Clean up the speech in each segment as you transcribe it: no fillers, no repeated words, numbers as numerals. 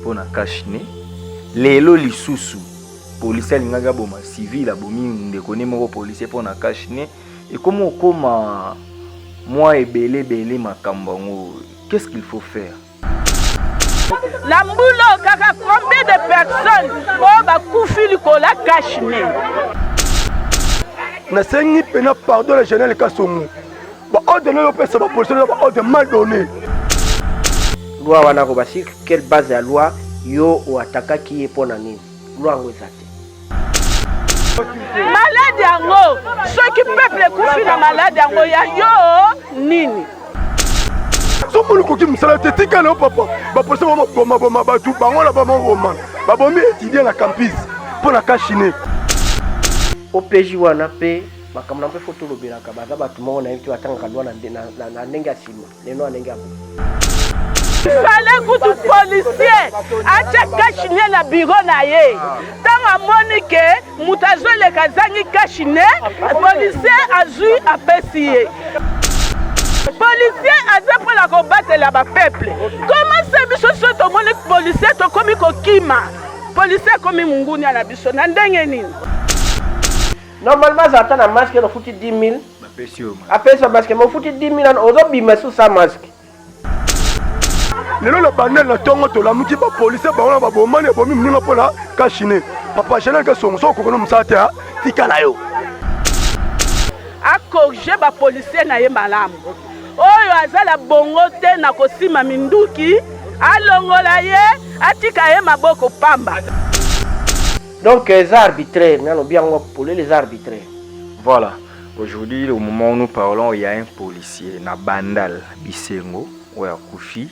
pour na kashne lelo lisusu policier lingaga boma civil abomi ndekone moko policier pour na kashne et comment okoma moi ebele makambo ngo qu'est-ce qu'il faut faire? La mbulo kaka combien de personnes oh ba kufi likola kashne na sengi pena pardon le général Kasongo ba ordre le pesa ba policier ba ordre mal donné loi wana ko basi quelle base ya loi yo o ataka ki epona nini loi ngo ezate malade yango ceux qui peuple kufi na malade yango ya yo nini somoni koki musala te tika na papa ba policier ba boma ba tu bango la ba boma ba bomi étudier na campus pour na kashine OPJ wana pe makamna pe photo lobelaka baza batu moko na yebi batanga loi na ndenge ya sima leno ndenge ya fallait que tout policier a kashine na bureau na ye tanga monike mutazo le kazangi kashine policier azui apesiye policier aza pour la combattre la ba peuple comment c'est biso soto monique policier to komi kokima policier komi munguni na biso na ndenge nini normalement ça attend un masque no futi 10 000 après ça masque mo futi 10 000 ozo bima sous sa masque lelo le bandel na tongo to la muti ba policier ba wana ba bomani bomi mninga pola kashine papa général Kasongo so ko kono musate ha tika na yo a corriger ba policier na ye malamu oyo azala bongo te na kosima minduki alongola ye atika ye maboko pamba. Donc les arbitraires, nous bien pour les arbitraires. Voilà. Aujourd'hui, au moment où nous parlons, il y a un policier, na Bandal Bisengo, ou à Koufi.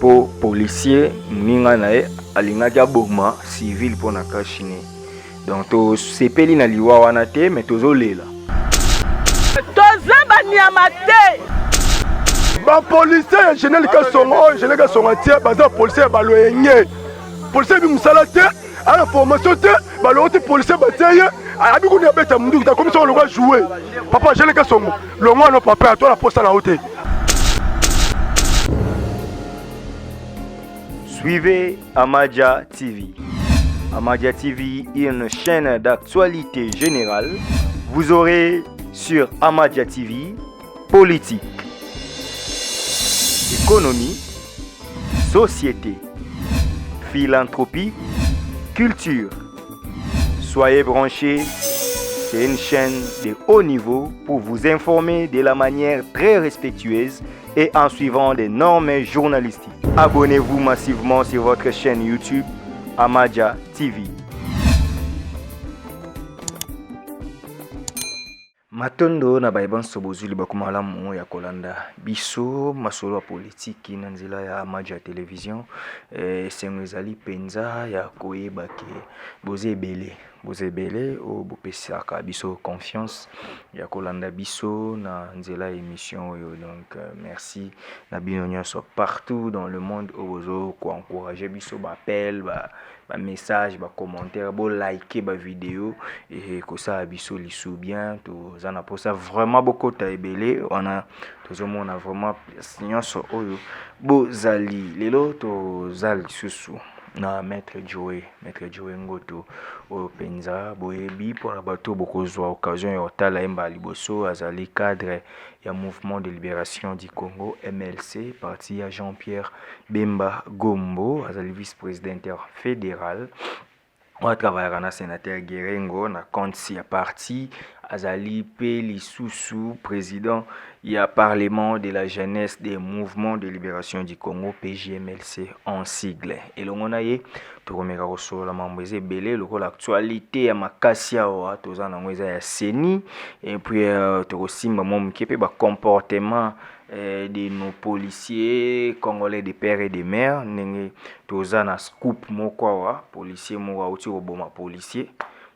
Pour policier, ninga nae alinga kia boma civil pour na kashine. Donc to sepeli na liwa wana te, mais tozo lela. Toza banyamate. Ba policier général Kasongo, général Kasongo tie baza policier ba loyenye. Policier bi musala te. À la formation, le policier bataille, a dit qu'on a bête à Moudou, comme ça on le voit jouer. Papa, j'ai les Kasongo. Le mois, non, papa, à toi la poste à la hauteur. Suivez Amadia TV. Amadia TV est une chaîne d'actualité générale. Vous aurez sur Amadia TV politique, économie, société, philanthropie, culture. Soyez branchés, c'est une chaîne de haut niveau pour vous informer de la manière très respectueuse et en suivant des normes journalistiques. Abonnez-vous massivement sur votre chaîne YouTube Amadia TV. Matondo na baiban sobozuli bakumala mo ya kolanda biso masolo politique na nzela ya Amadia Television sengo ezali penza ya koyeba ke bozebele o bopesaka biso confiance ya kolanda biso na nzela émission oyo. Donc merci na bino nyonso partout dans le monde ozo ko encourager biso ba appel ba message ba commentaire bo liker ba vidéo et ko ça biso lisu bien to zana pour ça vraiment beaucoup ta ebele on a on a vraiment nyonso oyo bo zali lelo to zali susu na maître Joe Ngoto o penza boyebi pour la bateau beaucoup zwa occasion ya otala emba liboso azali cadre ya mouvement de libération du Congo MLC parti à Jean-Pierre Bemba Gombo azali vice-président fédéral. On a travaillé avec le sénateur Guérengo, na compte si à parti, Azali Peli Soussou, président, il y a Parlement de la jeunesse des mouvements de libération du Congo, PJMLC en sigle. Et l'on a eu, tout le monde a la membresé belé, l'actualité à Makassia, tout ça, on a Seni, et puis tout aussi, mon qui peut comportement de nos policiers congolais de père et de mère nenge toza na scoop moko policier moko uti oboma policier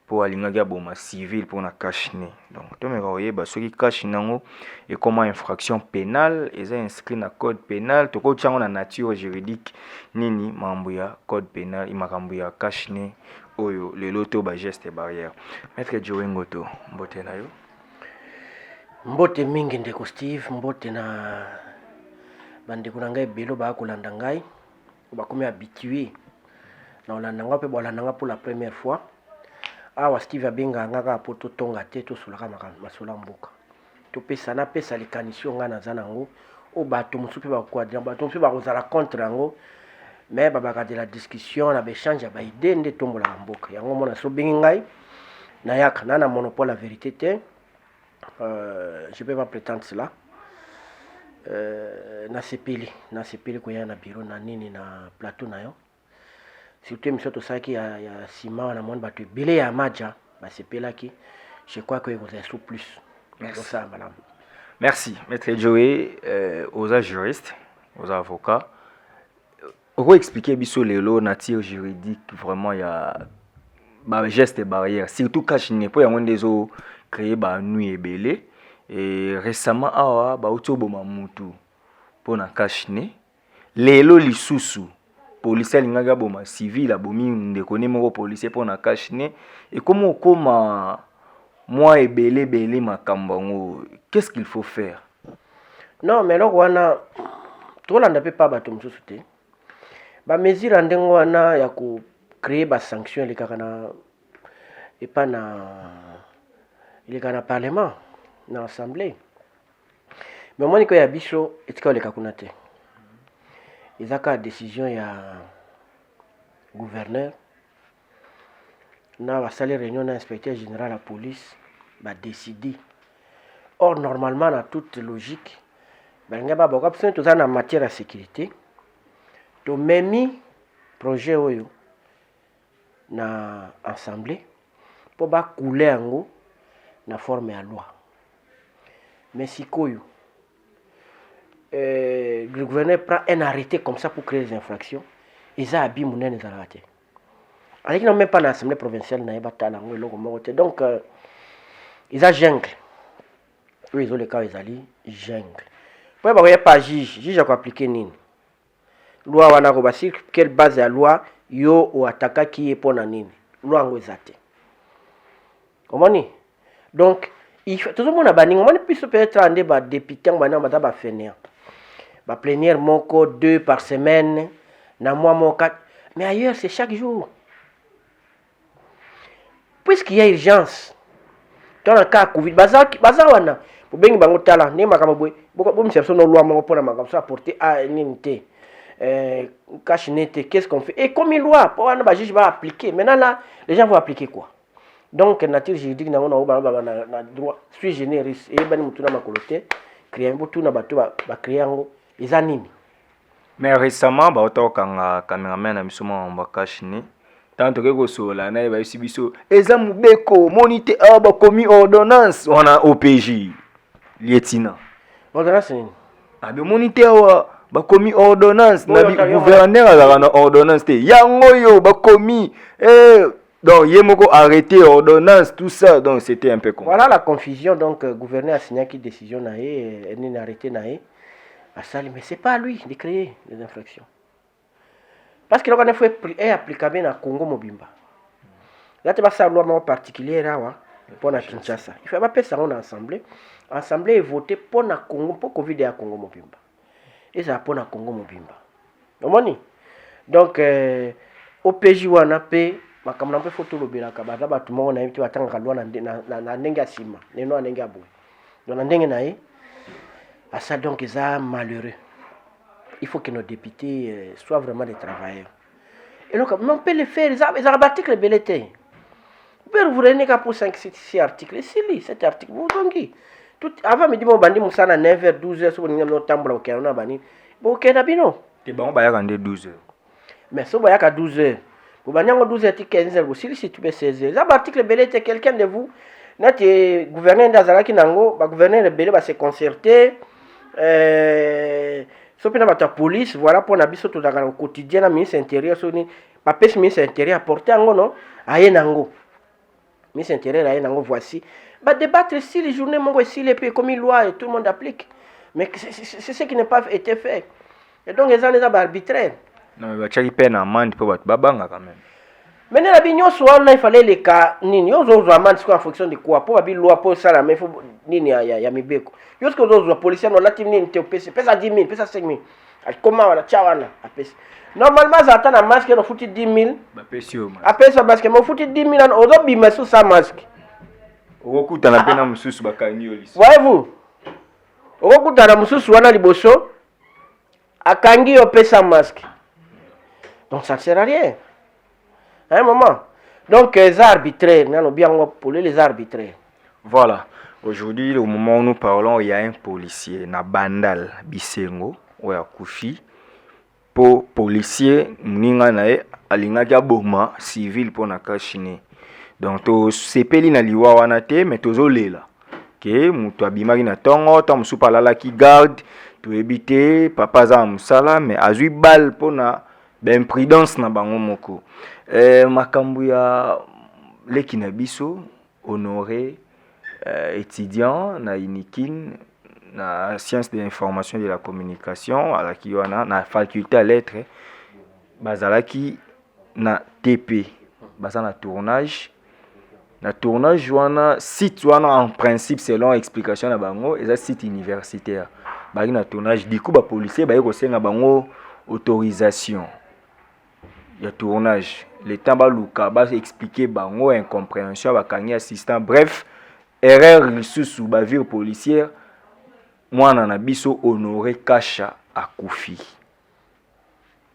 pour alinga boma civil pour na kashine. Donc to me oyeba soki kashine ngo et comment infraction pénale eza inscrit na code pénal to ko tsango na nature juridique nini mambo ya code pénal imakambo ya kashine oyo lelo to ba geste barrière. Maître Joe Ngoto mbote na yo. Mbote mingi ndeko Steve, mbote na bandeko na ngai belo ba kolanda ngai. bakomi habitué na olandanga mpe bolandanga pour la première fois awa Steve abenga ngaka po totonga te tosolaka masolo ya mboka topesana pesa likanisio nga naza nango o bato mosusu mpe bakoadira bato mosusu bakozala contre yango mais babaka de la discussion na baéchange ya baide nde tombolaka mboka yango mona so bengi ngai nayaka na monopole la vérité te je peux pas prétendre cela nasepeli koya na bureau na nini na plateau na yo surtout émission tosalaki ya nsima na moni bato ebele ya maja basepelaki je crois que ekozala so plus osala malamu. Merci maître Joey, aux juristes, aux avocats. Pour expliquer biso lelo nature juridique vraiment il y a gestes et barrières surtout cache n'est pas yango ndezo créer ba nuit ebele et récemment awa ba utoboma mutu pona cache ne lelo lisusu police lingaga boma civil abomi ndeko ne moko policier pona cache ne et comment moi ebele belé makambango qu'est-ce qu'il faut faire? Non mais loko wana tolanda pe pa bato mosusu te ba mesure ndengo wana ya ko créer ba sanction les kakana et pas na les kana parlement na assemblée mais moi niko ya biso etika le kakuna te izaka décision ya gouverneur na basali réunion na inspecteur général la police ba décider. Or normalement na toute logique balinga ba boka psen to na matière de sécurité to memi projet oyo na assemblée pour ba couler yango na forme ya loi mais sikoyo le gouverneur prend un arrêté comme ça pour créer des infractions et ça abi munene zalate avec non même pas dans l'assemblée provinciale na yeba lango eloko moko te donc ils a jungle oui ils ont le cas ils ali jungle pour ba pas juge ko appliquer nini loi wana ko basi quelle base ya loi yo o ataka qui est pona nini loi ngo ezate comment ni donc il faut tout le monde a banni on peut peut-être ande ba député ngwana ba ba fainéant ba plénière moko 2 par semaine na mois 4 mais ailleurs c'est chaque jour puisqu'il y a urgence dans le cas Covid baza wana bobengi bango tala ne makama boy boko mserso no loi moko pona makama ça porter à ninte cache nete qu'est-ce qu'on fait et comme une loi pour wana ba juge va appliquer maintenant là les gens vont appliquer quoi donc nature juridique na na droit sui generis et bani mutuna makolote créer botu na bato ba créer ngo ezanini mais récemment ba otokanga cameraman na bisoma ba cache ne tanto ke kosola na ba biso ezamu beko monite aba komi ordonnance wana OPJ lieutenant ordonnance ni abe monite wa ba komi ordonnance na gouverneur ala na ordonnance te yango yo ba komi donc yemoko arrêté ordonnance tout ça donc c'était un peu compliqué. Voilà la confusion donc gouverneur a signé qui décision na et ni arrêté na et à ça mais c'est pas à lui de créer des infractions. Parce que l'on fait est applicable na Congo Mobimba. Là tu vas ça loi particulière là pour na Kinshasa. Il faut pas passer ça en assemblée. Assemblée est votée pour na Congo pour Covid à Congo Mobimba. Et ça pour na Congo Mobimba. Omoni. Donc OPJ wana pe makamna pe photo lobela ka baza batu mo na yiti watanga lwa na ndenge asima. Neno ndenge abo. Donc na ndenge na ye à ça donc ils sont malheureux. Il faut que nos députés soient vraiment des travailleurs. Et donc, on peut le faire. Ils ont articles belletés. Vous prenez pour 5-6 articles. C'est cet article. Vous donnez. Avant, je dis, bandi moussana 9h, 12h, si vous avez un temps pour vous bani. Bon, ok, d'abino. C'est bon, bah, il y a 12h. Mais si vous avez 12h, vous avez 12h, 15h, vous si tu peux 16h. Ça, article belleté, quelqu'un de vous, notre gouverneur d'Azalaki Nango, le gouverneur de Belé va se concerter. So pena bata police voilà pour na biso to daga au quotidien na ministre intérieur so ni pa pèse ministre intérieur apporter ngo non aye nango ministre intérieur aye nango voici ba débattre si les journées mongo si les pays comme une loi et tout le monde applique mais c'est ce qui n'est pas été fait et donc les gens ba arbitraire non mais ba chaki peine amende pour bat babanga quand même maintenant la bignon soit là il fallait les cas nini yo zo amende en fonction de quoi pour ba loi pour ça la mais faut nini ya mibeko yoske ozo policier no lati nini te pesa 10 000 pesa 5 000 Comment on a tchawana apesi. Normalement ça attend un masque on foutu 10 000. Ba pesio. Apesi ça masque mais foutu 10 000 on ozo bima sous sa masque. Okuta na pena mususu bakangi olisi. Voyez-vous? Okuta na mususu wana liboso akangi yo pesa masque. Donc ça ne sert à rien. À un moment. Donc les arbitraires, nous bien pour les arbitraires. Voilà. Aujourd'hui, au moment où nous parlons, il y a un policier, na Bandal Bisengo, ou à Koufi. Pour policier, mninga nae alinga kia boma civil pour na kashine. Donc to sepeli na liwa wana te, mais tozo lela. Que mutu abimaki na tongo, ta musu palala ki garde, to ebite papa za musala, mais azui bal pour na ben prudence na bango moko. Makambu ya leki na biso honoré étudiant na Inikin na sciences de l'information et de la communication à la kiwana na faculté à lettres bazalaki na TP basa na tournage wana site wana en principe selon explication na bango eza site universitaire baki na tournage du coup ba policier ba yeko senga bango autorisation ya tournage le temps baluka ba expliquer bango incompréhension bakangi assistant bref erreur lisusu bavire policière mwana na biso honoré Kasha akufi.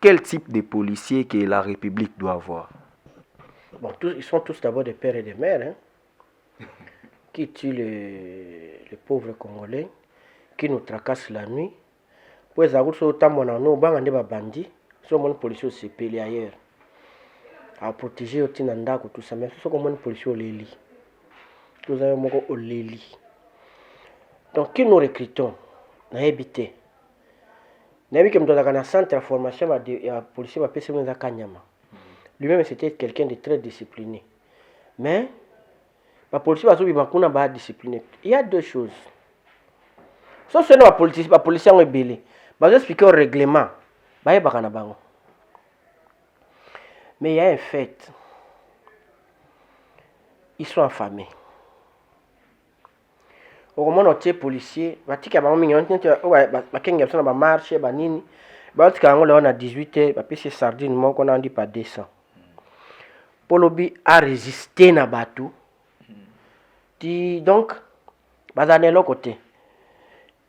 Quel type de policier que la République doit avoir? Bon, ils sont tous d'abord des pères et des mères qui tuent les pauvres Congolais, qui nous tracassent la nuit. Pour les avoir autant mon anneau, bangande ba bandit, sont mon policier se pélé ailleurs. À protéger au tinanda tout ça, mais ce sont comme un policier au Lili. Nous avons au Lili. Donc, qui nous recrutons? Nous avons habité. Nous avons habité dans un centre de formation de la police de PCM à Kanyama. Lui-même, c'était quelqu'un de très discipliné. Mais, la police va discipliné. Il y a deux choses. Sauf que la police est belé. Je vais expliquer au règlement. Mais il y a un fait. Ils sont affamés. Au moment où les policiers, ils ont marché, ils ont 18 heures, ils ont sardines, ils ont dit pas 200. Polobi a résisté na batou. Donc, ils ont de l'autre côté.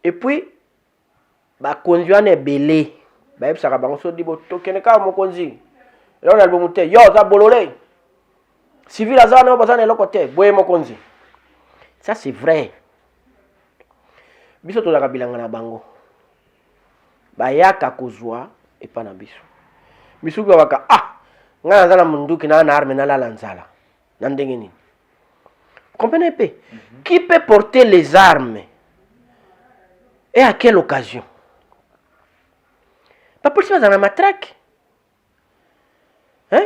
Et puis, ils ont conduit belé. Ils ont dit, yo, ça bololé. Civil a de l'autre côté. Ça, c'est vrai. Biso tozaka bilanga na bango bayaka kozwa epa na biso biso baka nga nazala munduki na arme na la nzala na ndenge nini comprenez pas qui peut porter les armes et à quelle occasion pas pour ça na matraque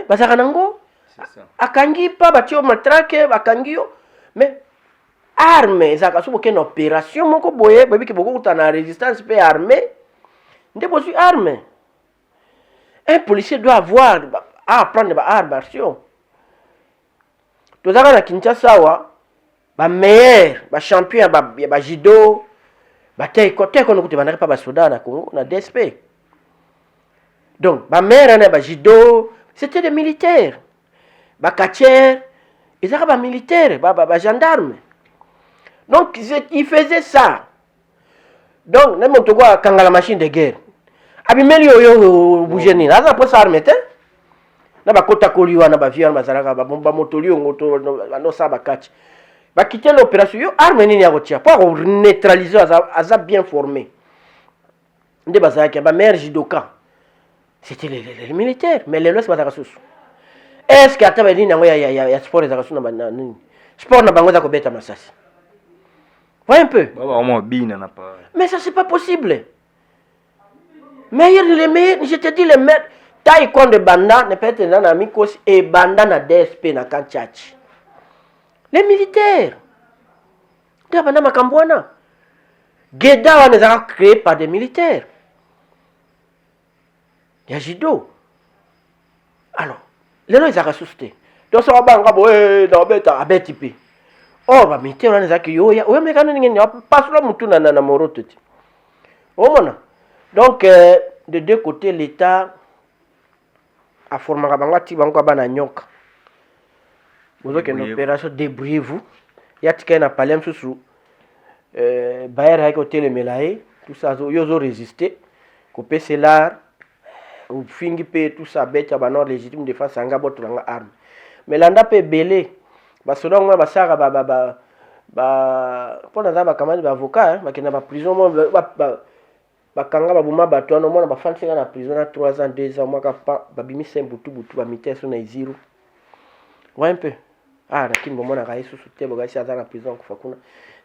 bazaka nango c'est ça akangi pa batio matraque bakangi yo mais arme ezaka so une opération moko boye babi ke boko na résistance pe armée ndebo su arme un policier doit avoir à apprendre ba arme martiaux tozaka na Kinshasa wa ba meilleur ba champion ba judo ba taekwondo ko te banaka pa ba soda na Congo na DSP donc ba meilleur na ba judo c'était des militaires ba catcheur ezaka ba militaires ba gendarme. Donc, il faisait ça. Donc, n'importe quoi, quand la machine de guerre. Abimeli yo bouger ni. Là, ça peut s'armer, hein? Na ba kota koliwa na ba viande bazalaka ba bomba motoli ngoto no sa ba catch. Ba quitter l'opération yo arme ni ya kotia pour neutraliser aza bien formé. Nde bazalaka ba maire judoka. C'était les militaires, mais les lois c'est pas ça. Est-ce que ataba ni nango ya sport za kasuna ba nini? Sport na bango za ko beta masasi. Voyez un peu. Mais ça, c'est pas possible. Les meilleurs, je te dis, les meilleurs, taïkon de banda, ne peut être dans la Mikos et banda na DSP na Kanchach. Les militaires. De banda makambouana. Geda on les a créés par des militaires. Il y a Jido. Alors, les gens, ils ont ressuscité. Donc, ça va bangaboé, dans bêta, abetipi. Oh, bah, mais on a dit, oh, mais quand on a pas sur la moutoune, on a morototi. Oh, mon. Donc, de deux côtés l'état a formé bango bango bana nyoka bozo que une opération débrouillez-vous ya tika na palais msusu Bayer avec hôtel Melaye tout ça yo zo résister ko peselar ou fingi pe tout ça bête ba non légitime défense anga boto nga arme mais landa pe belé ba soda ngwa ba saka ba pona za ba kamani ba avocat ba kena ba prison mo ba kanga ba buma bato ano mona ba fansinga na prison na 3 ans 2 ans mwaka ba bimisa butu ba miteso na iziro ouais un peu lakini bomona ka yesu sutebo ga isi azana prison kufa kuna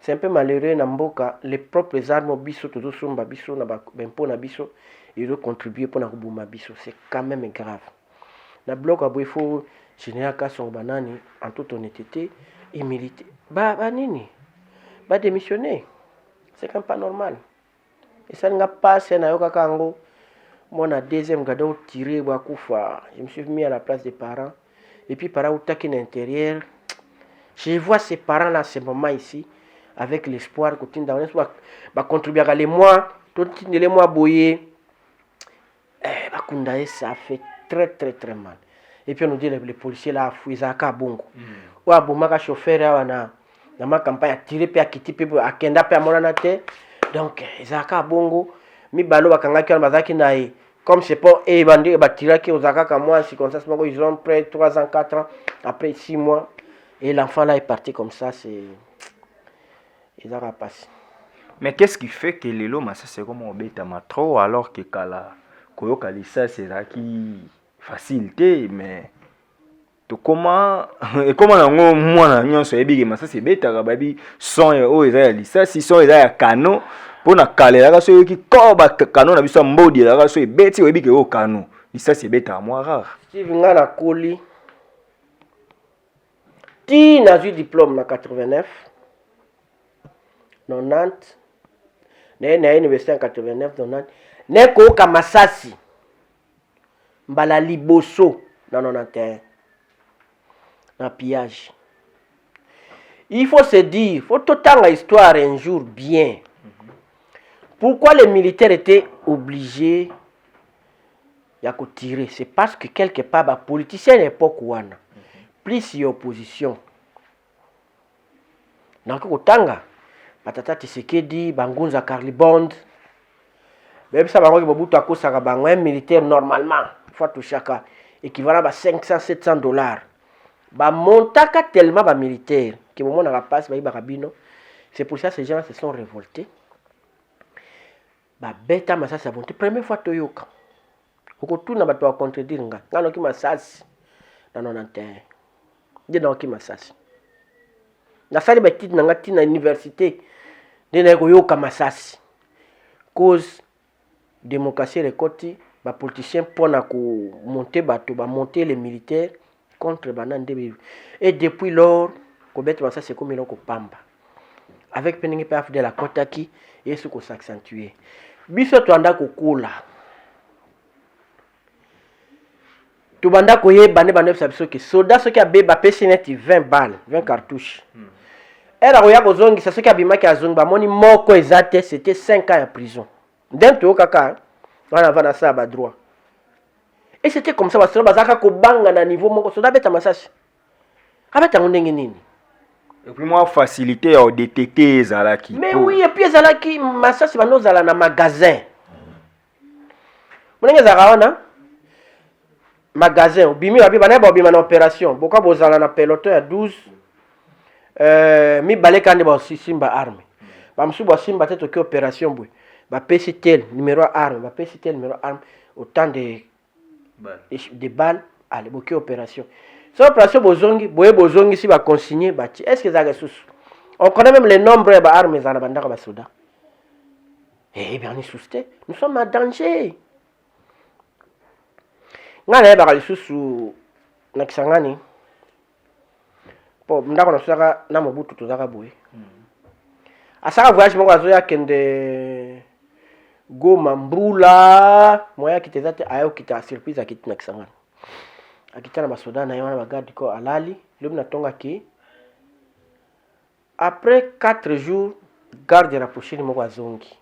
c'est un peu malheureux na mboka les propres armes biso tout sumba biso na ba bempo na biso ils ont contribué pour na kubuma biso c'est quand même grave na bloc abo il faut général Kasson banani en toute honnêteté et militer ba nini ba démissionner c'est quand même pas normal et ça n'a pas c'est na yoka kango mona deuxième gado tiré ba kufa je me suis mis à la place des parents et puis parents utaki na intérieur je vois ces parents là ce moment ici avec l'espoir que tinda va contribuer à les mois tout les mois boyer bakunda ça fait très très très mal et puis on nous dit les policiers là fuiza ka bongo wa bomaka chauffeur là na ma campagne tirer pe akiti pe akenda pe amona na te donc ezaka bongo mi balo bakanga ki bazaki na comme c'est pas bandi ba tirer ki ozaka ka moi si comme ça ils ont près 3 ans 4 ans après 6 mois et l'enfant là est parti comme ça c'est ils ont passé. Mais qu'est-ce qui fait que les lots ça c'est comme on bête trop alors que kala koyoka lisa c'est là qui facilité mais to comment et comment nango mwana nyonso ebige masa c'est bête babi son o eza lisa si son eza ya kano pona kalela ka so ki koba kano na biso mbodi la ka so ebeti ebige o kano lisa c'est bête à moi rare si vinga na koli ti na eu diplôme na 89 90 na université en 89 90 neko kamasasi mbala liboso na 91 na pillage il faut se dire faut totanga histoire un jour bien pourquoi les militaires étaient obligés ya ko tirer c'est parce que quelque part ba politiciens à l'époque wana plus y opposition na ko tanga batata Tshisekedi bangunza Carlibond même ça bango bobutu akosaka bango un militaire normalement faut tout chaka équivalent à 500 700 $. Ba montaka tellement ba militaire que moment na passe ba ibakabino c'est pour ça ces gens se sont révoltés ba beta masasi abonte première fois toyoka okotuna bato wa contredire nga ngano ki masasi na 91 de na ki masasi na sali ba titre na ngati na université de na koyoka masasi cause démocratie rekoti ba politiciens pona ko monter bato ba monter les militaires contre banande et depuis lors ko beto ça c'est comme iloko pamba avec peningi paf de la kotaki et ce ko s'accentuer biso to anda ko kula to banda ko yeba ne bande biso ke soda so ki abeba pesi net 20 balles 20 cartouches era ko ya ko zongi ça so ki abimaki azongi ba moni moko ezate c'était 5 ans en prison dentro kaka wana vana ça ba droit et c'était comme ça parce que bazaka ko banga na niveau moko soda beta masasi abeta ndenge nini et puis moi facilité à détecter ezalaki mais oui et puis ezalaki masasi bano zala na magasin monenge zaka wana magasin bimi babi bana ba bima na opération boka bozala na peloton ya 12 mi baleka ndi ba simba arme ba msubu ba simba teto ki opération boy ba pesi tel numéro arme ba pesi tel numéro arme autant de balles allez boki opération cette opération bozongi si ba consigner ba est-ce que ça ressource on connaît même les nombres ba armes za na bandaka ba soda eh bien nous sommes en danger ngana ba lisusu na kisangani po ndako na saka na mobutu tozaka boye asaka voyage moko azoya kende Goma Mbula moya kitezate ayo kita surprise akiti na kisangani akita na basoda na yana bagadi ko alali lobi na tonga ki après 4 jours garde rapproché moko azongi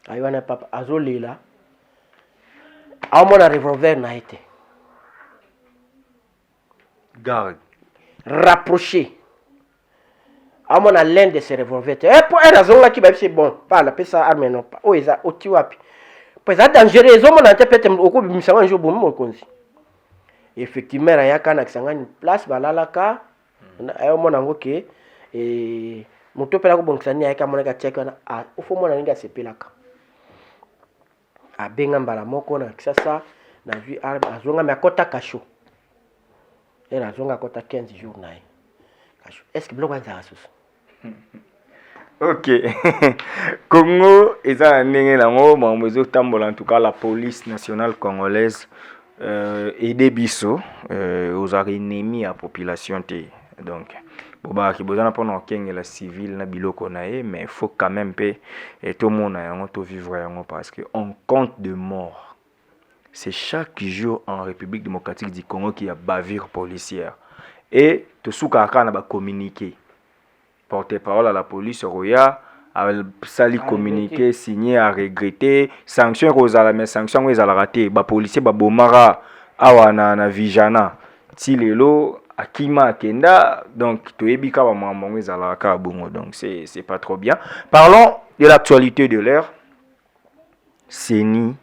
ayo na papa azolela aomona revolver na été Garde. rapproché aomona l'un de ces revolvers pour elle azongaki c'est bon pas la pesa arme non pas o eza oti wapi po eza dangereux ezomona te pete okobimisa un jour bomi mokonzi effectivement ayaka na kisangani place balalaka ayomona ngo ke moto pela kobongisa ni ayaka monaka tiaki wana ofo mona ninga sepelaka abenga mbala moko na kisasa na vie arme azonga me akota kasho era azonga akota 15 jours na ye kasho est-ce que bloko nzaka susu Ok. Congo eza ndenge nango makambo ezotambola en tout cas la police nationale congolaise aider biso aux ennemis à population te donc bobaki bozana mpona okengela civil na biloko na ye mais il faut quand même pe tomona yango to vivre yango parce que on compte de morts. C'est chaque jour en République démocratique du Congo qu'il y a bavure policière et to soukaka na ba communiquer porte-parole à la police roya a sali communiqué signé à regretter sanction rozala mais sanction ezala raté ba policier ba bomara awa na vijana ti lelo akima akenda donc toyebika ba mambo ezala ka bongo donc c'est pas trop bien. Parlons de l'actualité de l'heure. Seni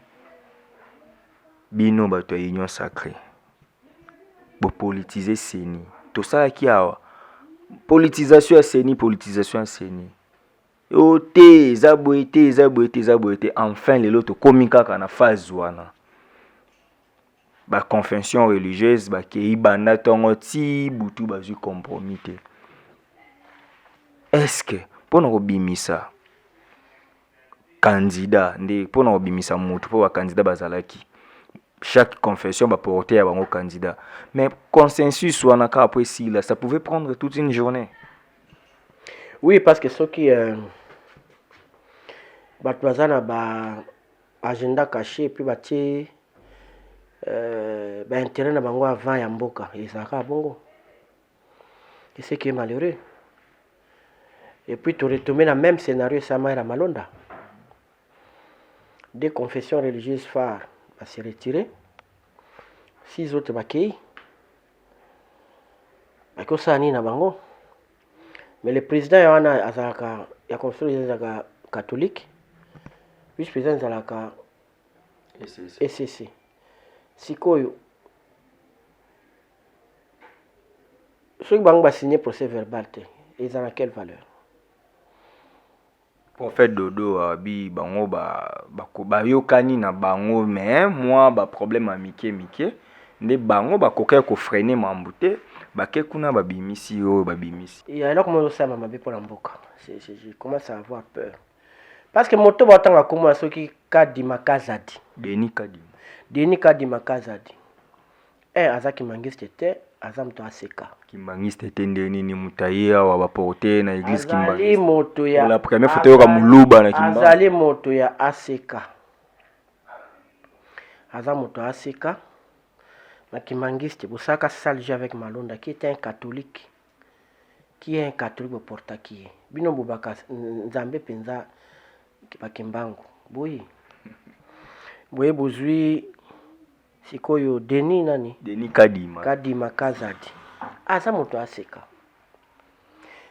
bino bato ya union sacrée bo politiser Seni to ça qui awa politisation à Seni, politisation à Seni. Ote, zaboete. Enfin, les autres komika kana phase wana. Ba confession religieuse, ba kei banda tongo ti butu bazu compromis. Est-ce que pour nous bimisa candidat, pour nous bimisa mutu pour ba candidat bazalaki. Chaque confession va porter à un candidat. Mais consensus ou après si ça pouvait prendre toute une journée. Oui, parce que ceux qui ba agenda caché puis bati intérêt na bango avant ya mboka et ça ka bongo. Et c'est qui est malheureux. Et puis tu retombes dans le même scénario Samaïra Malonda. Des confessions religieuses phares va se retirer. 6 autres bakei. Bako sani na bango. Mais le président yana azaka ya construire azaka catholique. Vice-président azaka SCC. Sikoyo. Ceux qui bango ba signer procès verbal te. Ils ont quelle valeur? Prophète Dodo abi bango ba yokani na bango mais moi ba problème à mike ne bango ba koka ko freiner mambute ba ke kuna ba bimisi o ba bimisi et alors comment ça m'a mabe pour mboka je commence à avoir peur parce que moto ba tanga kuma soki kadi makazadi Denis kadi makazadi azaki mangiste te azam to aseka kimbangiste te ndeni ni mutaiya wa baporte na église kimbangiste moto ya la première photo yo ka muluba na kimba azali moto ya aseka azam moto aseka na kimbangiste busaka salje avec Malonda qui était un catholique porta qui bino bubaka nzambe penza bakimbangu boyi boye bozui sikoyo Denis nani Denis Kadima Kazadi asa moto aseka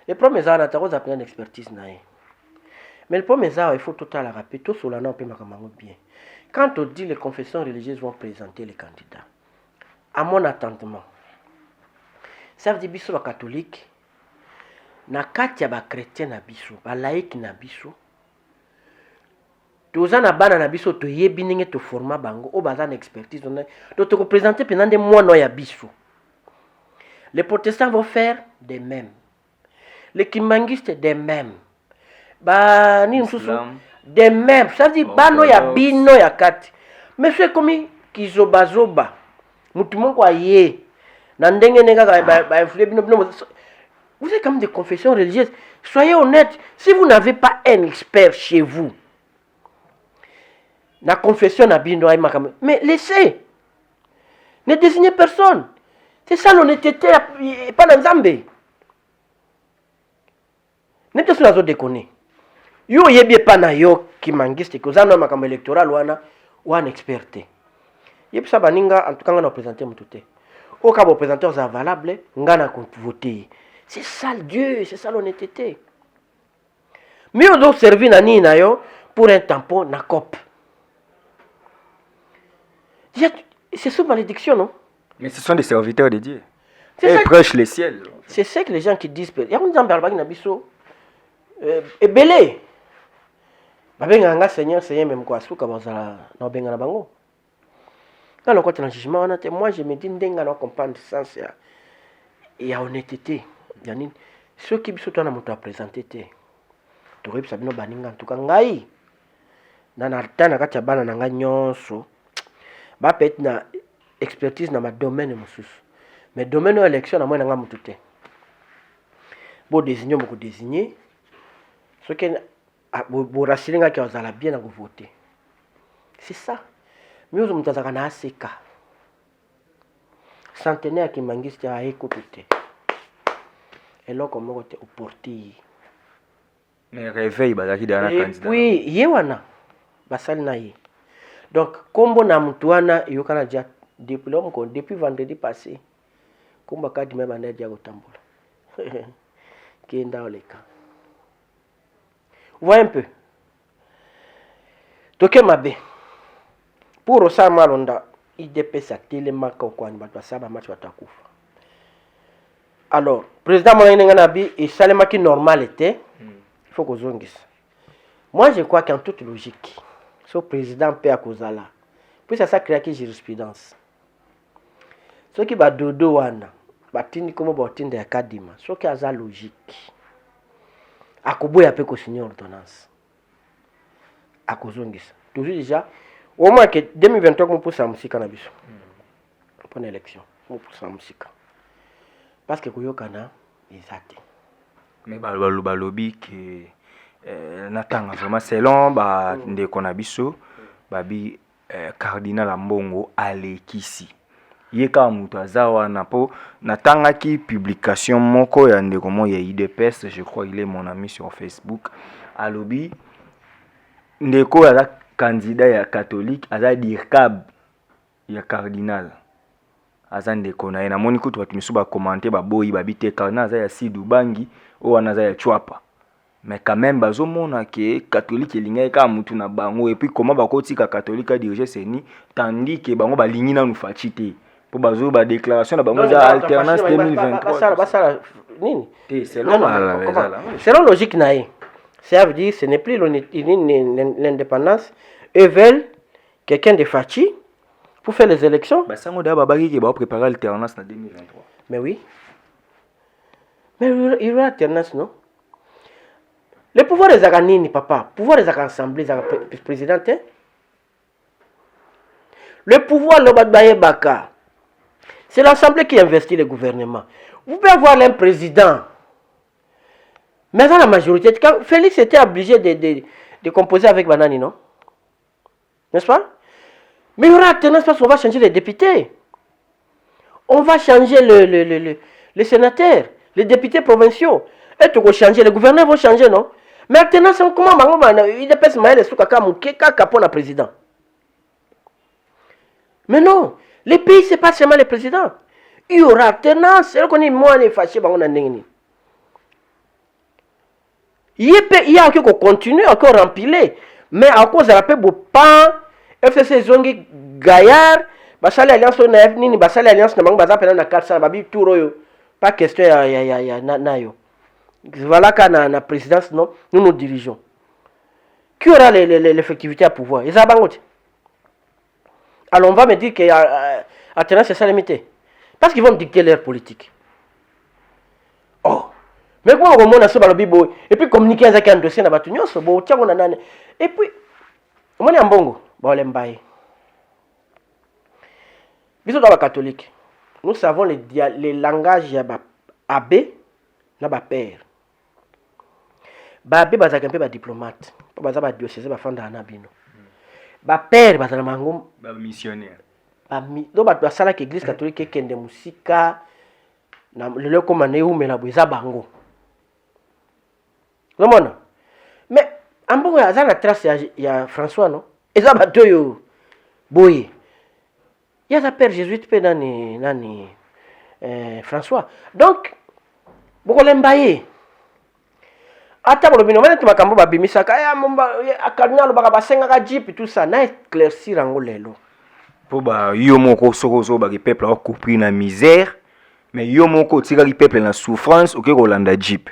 le premier ça na takoza plein expertise nae mais le premier ça il faut total la rappeler tout cela non peut makambo bien quand on dit les confessions religieuses vont présenter les candidats à mon attendement ça veut dire biso ba catholique na kati ya ba chrétien na biso ba laïque na biso toza na bana na biso to yebi ninge to forma bango o baza na expertise to te représenter pendant des mois no ya biso. Les protestants vont faire des mêmes, les kimbangistes des mêmes, ba ni nsusu des mêmes, ça veut dire bano ya bino ya kati mais c'est comme kizobazoba mutu moko aye na ndenge nenga ba influer bino vous êtes comme des confessions religieuses, soyez honnêtes. Si vous n'avez pas un expert chez vous la confession n'a bien mais laissez. Ne désignez personne. C'est ça l'honnêteté, pas dans Zambé. Ne pas se déconner. Yo yebie pas na yo qui mangiste que ça non makam électoral ou un expert. Yep ça baninga en tout cas on a présenté mon tout. Au cas où présentateur est valable, on a voté. C'est ça le Dieu, c'est ça l'honnêteté. Mais on doit servir nani na yo pour un tampon na cop. C'est sous malédiction, non? Mais ce sont des serviteurs de Dieu. Ils prêchent les ciels. C'est ça que les gens qui disent. Il y a un gens qui disent et belé. Babenga Seigneur, Seigneur même quoi, souka bazala na benga na bango. Dans le côté de jugement, moi je me dis ndenga na comprendre sens ya honnêteté. Yani ceux qui biso tona moto a présenté te. Torip sabino baninga en tout cas ngai. Na na tana kati ya bana na nga nyonso. Ba peut na expertise na ma domaine mosusu. Mais domaine de l'élection na moi na nga mutu te. Bo désigner beaucoup désigner. Ce qui bo rassurer nga ki ozala bien na go voter. C'est ça. Mais vous mutazaka na ACK. Centenaire qui mangiste a écouté. Et là comme côté au porti. Mais réveil bazaki dans la candidat. Oui, yewana. Basali na ye. Donc kombo na mutwana yokana dia depuis vendredi passé. Komba kadi même anaye dia gotambola. Kenda oleka. Voyez un peu. Toke mabe. Pour ça malonda IDP sa télémarque ou quoi ni batwa saba match batakufa. Alors, président Moïse Nabi et Salemaki normal était, il faut qu'on zongis. Moi je crois qu'en toute logique, ce président peut à Kozala. Puis ça crée qui jurisprudence. Ce qui va dodo wana, batini comme batini de kadima, ce qui a sa logique. Akobo ya pe ko signer ordonnance. Akozongis. Toujours déjà au moins que 2023 on peut ça musika na biso. Pour l'élection, on peut ça musika. Parce que koyokana ezate. Mais balobi que natanga vraiment selon ba ndeko na biso babi cardinal Ambongo alekisi. Yeka mutu azawa na po natangaki publication moko ya ndeko mo ya IDPS, je crois il est mon ami sur Facebook. Alobi ndeko ya candidat ya catholique aza dirkab ya cardinal. Aza ndeko na moni kutu batu misu ba commenter ba boyi ba bite cardinal aza ya Sidu Bangi o wana aza ya Chwapa. Mais quand même bazomona que catholique elinga ka mutu na bango et puis comment ba kotika catholique a diriger seni tandis que bango ba lingi na nufachi te. Pour bazo ba déclaration na bango za alternance 2023. Basala nini? Selon logique nae. Ça veut dire ce n'est plus l'indépendance. Ils veulent quelqu'un de Fachi pour faire les élections. Bah ça ngoda babaki qui va préparer l'alternance en 2023. Mais oui. Mais il y aura alternance non? Le pouvoir des Aganini, papa, le pouvoir des assemblées, des présidents. Le pouvoir, le Baka, c'est l'assemblée qui investit le gouvernement. Vous pouvez avoir un président. Mais dans la majorité, quand Félix était obligé de composer avec Banani, non? N'est-ce pas? Mais il y aura alternance parce qu'on va changer les députés. On va changer les sénateurs, les députés provinciaux. Et tu vas changer, les gouverneurs vont changer, non? Mais alternance, comment il dépêche Maël Soukaka Moukeka pour le président? Mais non, les pays, ce n'est pas seulement le président. Il y aura alternance, c'est qu'on est moins fâché, il y a encore continuer, encore remplir. Mais à cause de la paix, pas FCC Zongi Gaillard, Basale Alliance, Nini, Basale Alliance, na 400, Babi Touro, pas question, Nayo. Voilà qu'à la présidence, non, nous nous dirigeons. Qui aura l'effectivité à pouvoir? Ils ont. Alors on va me dire que alternance c'est ça limité. Parce qu'ils vont me dicter leur politique. Oh. Mais comment on a ce balobibo et puis communiquer avec un dossier na batunyo so bo tiango na nane. Et puis on est en bongo, ba lembaye. Biso dans la catholique. Nous savons les langages ya ba abbé na ba père. Ba abbé bazaka mpe ba diplomate. Pa baza ba diocèse ba fanda na bino. Ba père bazala mangum ba missionnaire. Do ba sala que église catholique kende musika na lelo koma ne umela boza bango. Nomona. Mais ambongo azana trace ya François non? Eza ba toyo boye. Il y a un père jésuite, nani, François. Donc, beaucoup l'embaye. Ata bolobino mena tu makambo babimisaka ya momba akanyalo baka basenga ka jeep tout ça na éclaircir ngo lelo. Po ba yo moko sokozo ba peuple a compris na misère mais yo moko tika ki peuple na souffrance OK Rolanda jeep.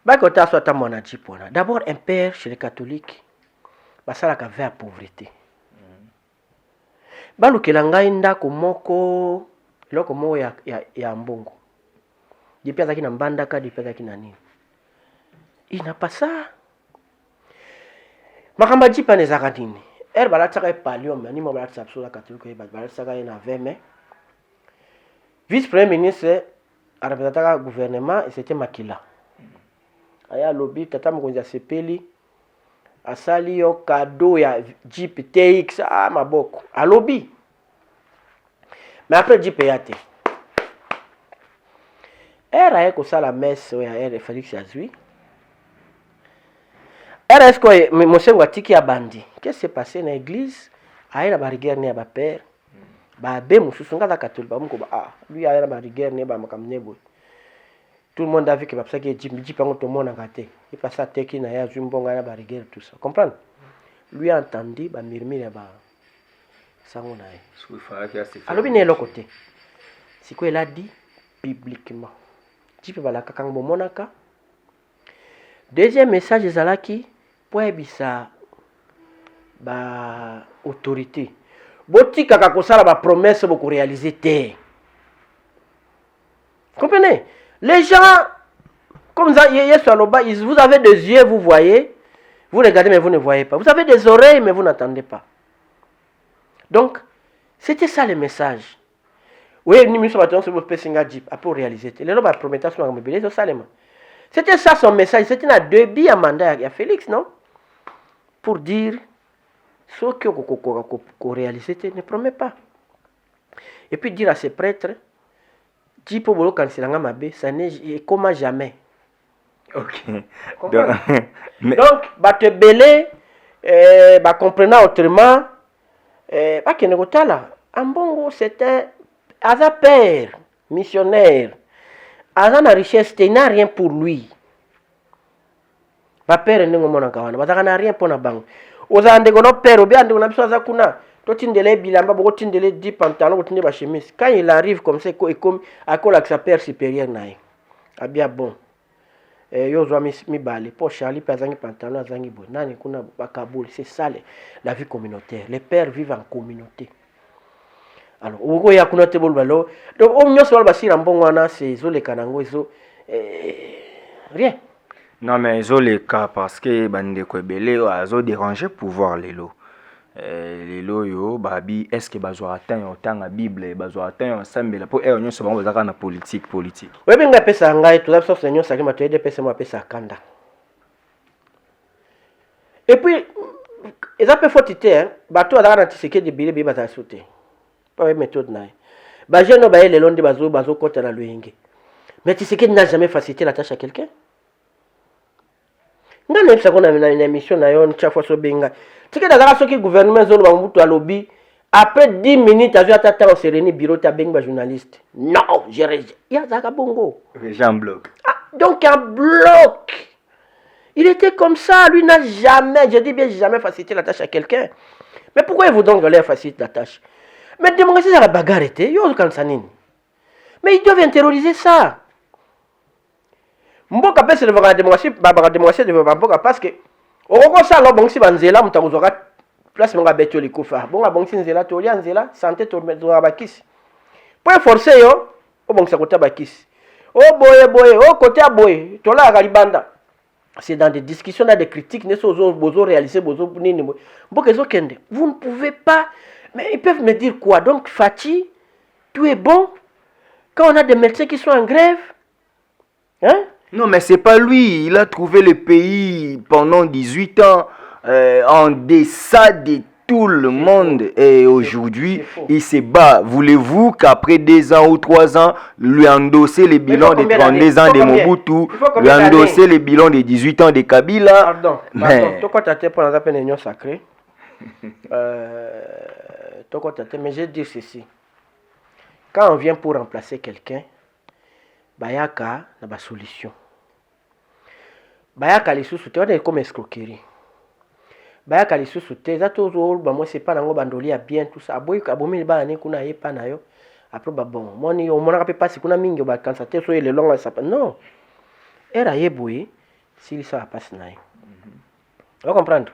Ba ko ta so ta mona jeep ona. D'abord un père chez les catholiques basala ka vers pauvreté. Ba lukela ngai ndako moko loko mo ya mbongo. Jeep azaki na mbandaka jeep azaki na nini. Il n'a pas ça. Makamba jeep anezaka nini. Er balatsaka palium ni mo balatsa la catholique balatsaka na 20 mai. Vice-premier ministre a représenté le gouvernement et c'était Makila. Aya lobby tata mokonzi sepeli asali yo cadeau ya Jeep TX maboko. A lobby. Mais après Jeep yate. Era eko sala messe ya er Félix Azui. Era est-ce que monsieur Watiki a bandi. Qu'est-ce qui s'est passé dans l'église? Aïe la barrière ni à ba père. Ba be mususu ngata catholique ba mko ba lui aïe la barrière ni ba makamne boy. Tout le monde a vu que ça que Jeep ngo to mona ngate. Il passe à teki na ya zumbonga la barrière tout ça. Comprendre? Lui a entendu ba murmure ba sango na ye. Alors bien l'autre côté. C'est quoi il a dit bibliquement. Jeep ba la kakango monaka. Deuxième message ezalaki pour ebisa ba autorité. Boti kaka kosala ba promesse beaucoup réaliser te. Comprenez? Les gens comme ça vous avez des yeux, vous voyez, vous regardez mais vous ne voyez pas. Vous avez des oreilles mais vous n'entendez pas. Donc, c'était ça le message. Oui, nous sommes attendus sur votre pessinga Jeep pour réaliser. Les gens promettent sur mobilier ça seulement. C'était ça son message. C'était un début à mandat à Félix, non? Pour dire ce qu'on réalise, ne promet pas. Et puis dire à ces prêtres, dis pour vous quand c'est la mabe, ça n'est comme jamais. OK. Donc, bah te belé, bah comprenant autrement, bah qu'il ne pas là. En bon c'était un père missionnaire. Azan la richesse, il n'a rien pour lui. Ma père n'est pas n'a rien pour la banque. Aux andegono père, ou bien andegono biso kuna. Totindele bilamba, beaucoup tindele 10 pantalons, tindele ba chemise. Quand il arrive comme ça, comme à cause de sa père supérieur naï. Ah bien bon. Yo zo mi balé. Pour Charlie, pas zangi pantalon, zangi bon. Nani kuna bakaboul, c'est ça la vie communautaire. Les pères vivent en communauté. Alors, au ya kuna te bolbalo. Donc, au mieux soit basi rambongwana c'est zo le kanango zo rien. Non mais zo le cas parce que bande ko belé azo déranger pouvoir lelo. Lelo yo babi est-ce que bazo atteint autant la Bible bazo atteint ensemble pour eux nyonso bango bazaka na politique. Oui benga pesa ngai tout ça c'est nyonso akima toyede pesa mo pesa kanda. Et puis ils peu fautité hein bato azaka na tiseke de bilé baza sauter. Pas une méthode naï. Bah je no baé le long de bazo kota na luinge. Mais tiseke n'a jamais facilité la tâche à quelqu'un. Nga nepsa kona na émission na yo chaque fois so benga. Tike da gara soki gouvernement zolo ba mutu alobi après 10 minutes azu atata au sereni bureau ta benga journaliste. Non, il y a zaka bongo. Jean bloc. Ah, donc un bloc. Il était comme ça, lui n'a jamais, je dis bien jamais facilité la tâche à quelqu'un. Mais pourquoi il vous donc leur faciliter la tâche? Mais démocratie ça la bagarre était, yo kan sanini. Mais ils doivent intérioriser ça. Mboka pese le la démocratie, de mboka parce que au ça là bon si banzela mutakuzoka place monga beto likufa. Bon bon si nzela to lia nzela santé to mezoa bakisi. Pour forcer yo, o bon sa kota bakisi. Oh boy, oh côté boy, to la galibanda. C'est dans des discussions, dans des critiques, ne sont bozo réaliser bozo nini. Mboka zo kende. Vous ne pouvez pas. Mais ils peuvent me dire quoi? Donc, Fati, tout est bon. Quand on a des médecins qui sont en grève, hein? Non, mais c'est pas lui. Il a trouvé le pays pendant 18 ans en deçà de tout le monde. Et aujourd'hui, il se bat. Voulez-vous qu'après 2 ans ou 3 ans, lui endosser les bilans de 32 ans de Mobutu, lui endosser les bilans de 18 ans de Kabila? Pardon. Pourquoi tu as été pour la réunion sacrée? Mais je dis ceci. Quand on vient pour remplacer quelqu'un, bayaka na ba solution. Bayaka lisusu te wana comme escroquerie. Bayaka lisusu te za to zo ba moi c'est pas nango bandoli ya bien tout ça. Aboyi abomi ba ne kuna yepa na yo. Après ba bon, moni o mona ka pe passer kuna mingi ba kansa te so le longa ça. Non. Era yeboyi si ça va passer na yo. Vous comprendre?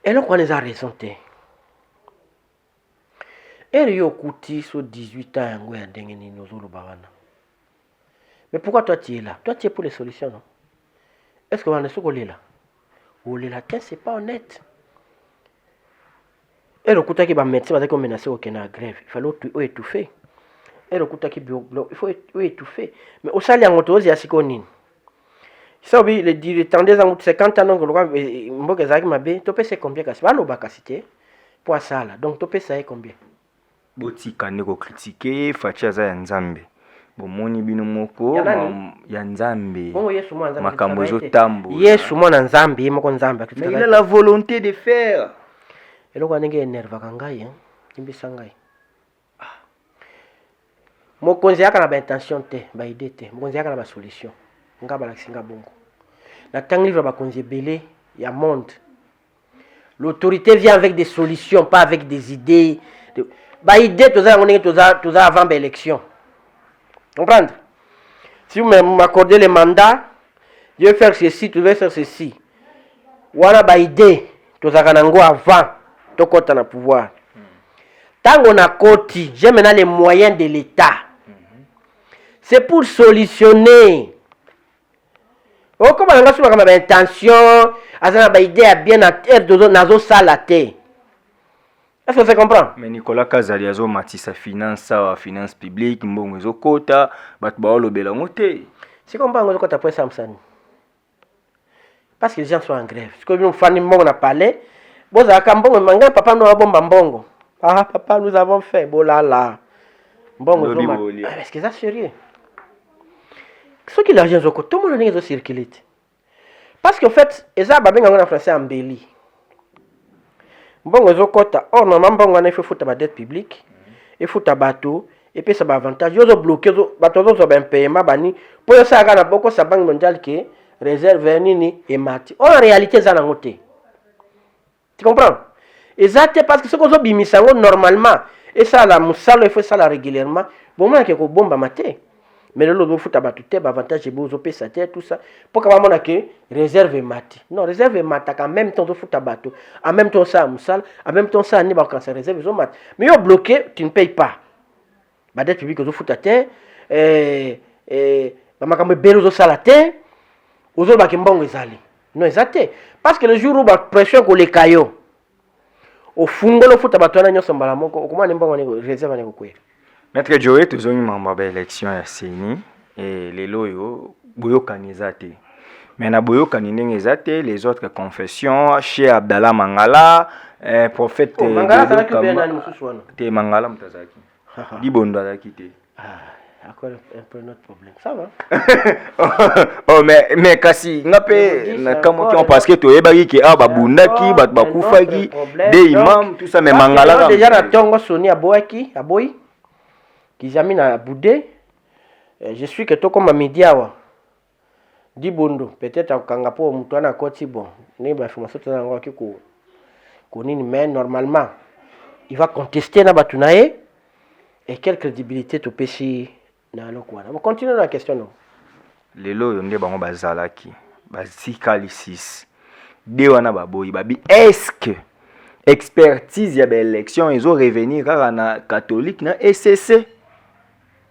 Et donc on les a raison te. Et yo kuti so 18 ans yango ya ndenge ni nozolo bawana. Mais pourquoi toi tu es là? Toi tu es pour les solutions, non? Est-ce que on est sur là? Ou les latins c'est pas honnête. Et le kuta qui va médecin va dire qu'on menace au Kenya grève. Il fallait étouffer. Et le kuta qui bloc, il faut étouffer. Mais au salaire en autorise ya sikonine. Ça oui les tendez en 50 ans que le mboka zaki mabe, to pese combien kasi? Ba no bakasité pour ça là. Donc to pese ça combien? Botika ndeko critiquer facha za nzambe. Bomoni bino moko ya nzambe. Bon Yesu mo nzambe. Makambo ezotambo. Yesu mo na nzambe moko nzambe. Mais il a la volonté de faire. Et là, on a une nerve à Kangai, Kimbisangai. Mon conseil a une intention, une idée, mon conseil a une solution. On a une bongo. La tangue livre va conseiller belé, il y a monde. L'autorité vient avec des solutions, pas avec des idées. Bah idée, tout ça avant l'élection. Comprendre? Si vous m'accordez le mandat, je vais faire ceci, tu veux faire ceci. Ou on a une idée, tout ça avant. Tokota na pouvoir. Tango na koti, j'ai maintenant les moyens de l'État. C'est pour solutionner. Oh, comme on a souvent comme intention, azana ba idée à bien à terre de nazo salate. Est-ce que vous comprenez? Mais Nicolas Kazali azo matisa finance publique, mbongo zo kota, bat ba olobela ngote. C'est comme on kota pour Samsani. Parce que les gens sont en grève. Ce que nous fani mbongo na parler. Boza kambongo manga papa nous avons mbongo. Ah papa nous avons fait bolala. Mbongo zoma. Est-ce que ça sérieux? Ce qui l'argent zoko tout le monde n'est pas circulé. Parce qu'en fait, eza ba benga en français embelli. Mbongo zokota or normalement mbongo na il faut foutre ba dette publique, il faut tabato et puis ça ba avantage yo zo bloquer zo bato zo ba paiement bani pour ça ga na boko sa banque mondiale qui réserve nini et mati. En réalité ça na ngote. Tu comprends? Exactement parce que ce qu'on a bimisa normalement et ça la musalo il faut ça la régulièrement. Bon moi que ko bomba maté. Mais le logo foot abatute avantage beau pesa terre tout ça. Pour que maman que réserve mati. Non, réserve mata en même temps foot abato. En même temps ça musal, en même temps ça ni ba quand ça réserve zo mat. Mais yo bloqué, tu ne payes pas. Ba dette publique zo foot à terre ba makambe belo zo sala terre. Ozo ba kimbongo ezali. Non, exacté. Parce que le jour où la pression que les caillots, au fond de l'offre, tu as un semblant, comment on réserve un peu. Maître Joe, tu as eu une élection à Séni et les loyaux, Boyo Kanizate. Mais na Boyo Kanizate, les autres confessions, chez Abdallah Mangala, prophète. Mangala, ça va que bien dans le Mangala, Mtazaki. Libondo a quitté. Encore un peu notre problème. Ça va. Oh mais kasi ngapé na parce que to ebaki ki aba bundaki bat bakufaki des imams tout ça mais mangala déjà na tongo soni aboyaki aboyi ki jami na boudé je suis que to comme média di bondo peut-être akanga po mutu na koti bon ni ba information to ngo ki ko nini mais normalement il va contester na batunaye et quelle crédibilité to péchi. On continue la question. Non? Les lois yonde bango bazalaki bazikali 6 de wana baboyi babi est-ce que expertise ya ba élection ils ont revenir kaka na catholique na SCC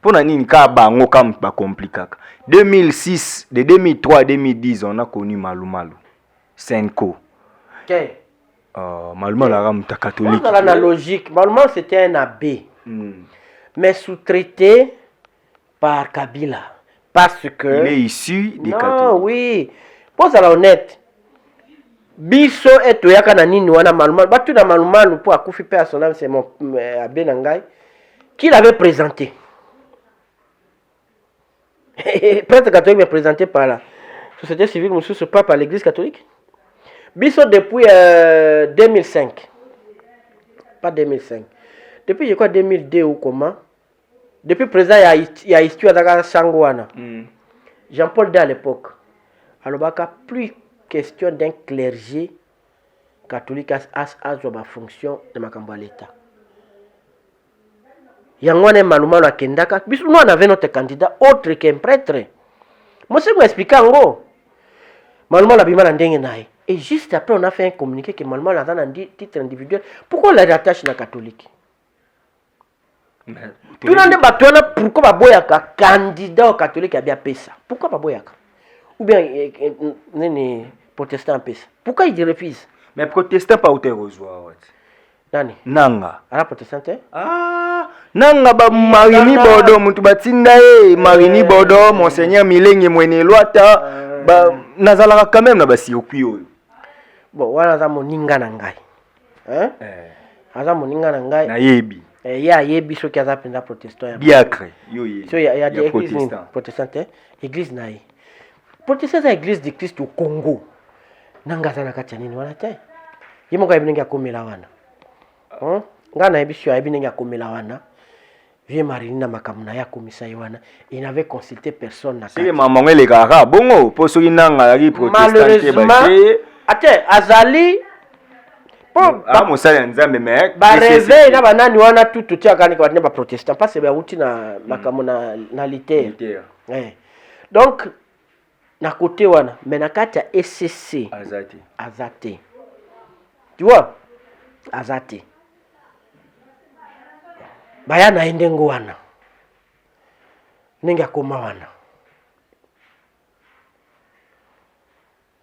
pona nini ka bango kam ba complicaka 2006 de 2003 à 2010 on a connu Malumalu Senko Malumalu la ramta catholique dans la logique Malumalu c'était un abbé mais sous-traité par Kabila parce que il est issu des catholiques. Non, oui. Pour ça honnête. Biso et toyaka na nini wana Malumalu. Batu na Malumalu pour akufi personnel c'est mon abbé Nangai qui l'avait présenté. Prêtre catholique mais présenté par la société civile monsieur pas par l'église catholique. Biso depuis 2005. pas 2005. Depuis, je crois, 2002 ou comment. Depuis présent, il y a histoire de Sangouana. Jean-Paul D à l'époque. Alors, il n'y a plus question d'un clergé catholique à la fonction de Makamba l'État. Il y a un maluma à Kendaka. Nous, on avait notre candidat autre qu'un prêtre. Moi, c'est moi expliquer en gros. Maluma la bima nae. Et juste après, on a fait un communiqué que Maluma l'a dans un titre individuel. Pourquoi on la rattache la catholique? Puis on a dit pourquoi Baboyaka candidat au catholique a bien pesa? Pourquoi Baboyaka? Ou bien les protestants pesa? Pourquoi ils refusent? Mais protestants pas au terroir. Nani? Nanga. Ah, protestant? Ah, Nanga ba Marini Bodo mutu batinda Marini Bodo monseigneur Milenge Mwene Loata ba nazalaka quand même na ba circuit oyo. Bon, wana za moninga na ngai. Hein? Aza moninga na ngai. Na yebi. Ya yebi soki aza penza protestant. Diacre. Yo ye. So ya des églises protestante, église na ye. Protestant za église de Christ au Congo. Nanga za na kati nini wana te. Yimo ka ibinenge akomela wana. Nga na yebi sio ibinenge akomela wana. Vie Marini na makamuna ya komisa wana. Il n'avait consulté personne na kati. C'est maman ngele kaka bongo po soki nanga la protestante ba. Ate azali mosala nzambe mais ba réveil na banani wana tout tia kani kwa ba protestant parce ba uti na makamuna na lité. Donc na côté wana mais na kati ya SCC azate. Tu vois? Azate. Baya na endengo wana. Ninga koma wana.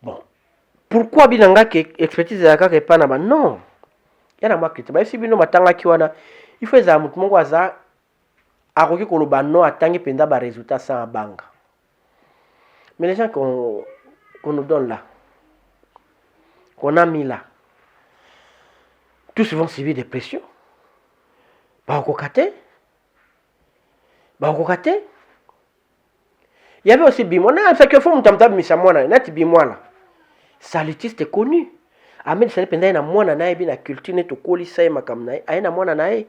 Bon. Pourquoi binanga que expertise ya kaka epana ba non. Yana makiti ba si bino matanga ki wana il faut za mutu mongo aza akoki koloba non atangi penda ba résultat sans banga. Mais les gens qu'on nous donne là, qu'on a mis là, tous vont subir des pressions. Bah au kate. Il y avait aussi Bimona, c'est que faut m'tamtam misamona, nati Bimona. Salutiste connu. Amen c'est pendant na mwana na ebi na culture neto kolisa e makamna e aina mwana na e.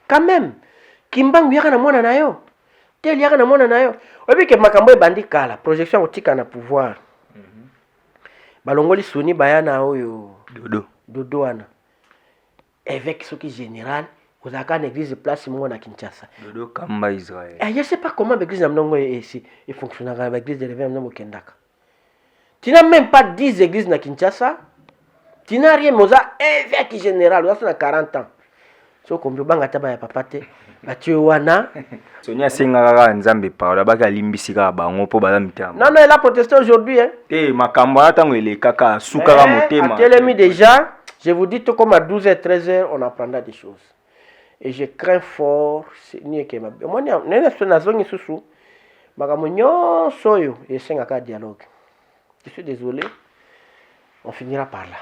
Quand même, Kimbangu yaka na mwana na yo. Tel yaka na mwana na yo. Obi ke makambo e bandi kala, projection otika na pouvoir. Balongoli soni bayana oyo Dodo wana. Évêque soki général, vous avez une église de place à Kinshasa. Dodo Kamba Israël. Je ne sais pas comment l'église de fonctionne, l'église de l'évêque au Kendaka. Tu n'as même pas 10 églises à Kinshasa. Tu n'as rien, mais tu as évêque général, tu as 40 ans. So comme tu as un papa, tu es wana. Sonia Sengara Nzambe parle, baka limbisika bango po bala mitama. Non, elle a protesté aujourd'hui. Makambo tango ele kaka sukara motema. Télémi déjà, je vous dis tout comme à 12h, 13h, on apprendra des choses. Et je crains fort, c'est ni que ma. Moi, n'est-ce pas na zone sous makambo nyonso yo esengaka dialogue. Je suis désolé. On finira par là.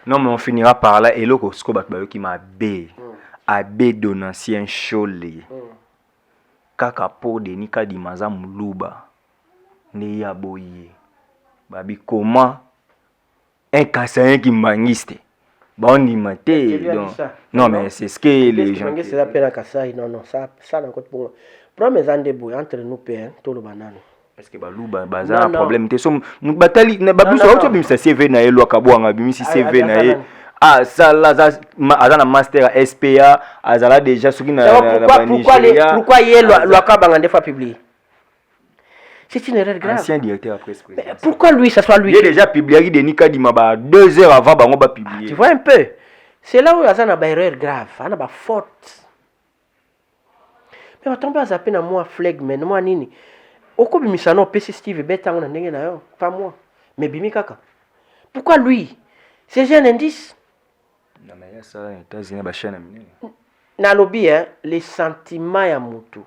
Non, mais on finira par là. Et l'autre, ce que qui m'a bé, a bé d'ancien cholé. Kaka pour de nika di maza muluba, ne ya boye. Babi comment un kassayen qui mangiste. Bon, il m'a dit. Non, mais c'est ce que les gens. C'est la peine à Kassai. Non, non, ça n'a pas de problème. Problème est entre nous, père, tout le banane. Parce que baluba baza problème te som batali na babuso auto bimisa CV na elo akabwanga bimisi CV na ye ça là azana master SPA azala déjà soki na pourquoi yelo akabanga ndefa publié. C'est une erreur grave. Ancien directeur presse. Pourquoi lui ça soit lui? Il est déjà publié des nika di maba 2 heures avant bango ba publier. Tu vois un peu. C'est là où azana ba erreur grave, ana ba faute. Mais on tombe à zapper na moi flegme, mais moi nini. Oko bimisano PC Steve beta on ndenge na yo, pas moi. Mais bimi kaka. Pourquoi lui? C'est un indice. Non mais ça États-Unis ba chaîne minene. Na lobby les sentiments ya mutu.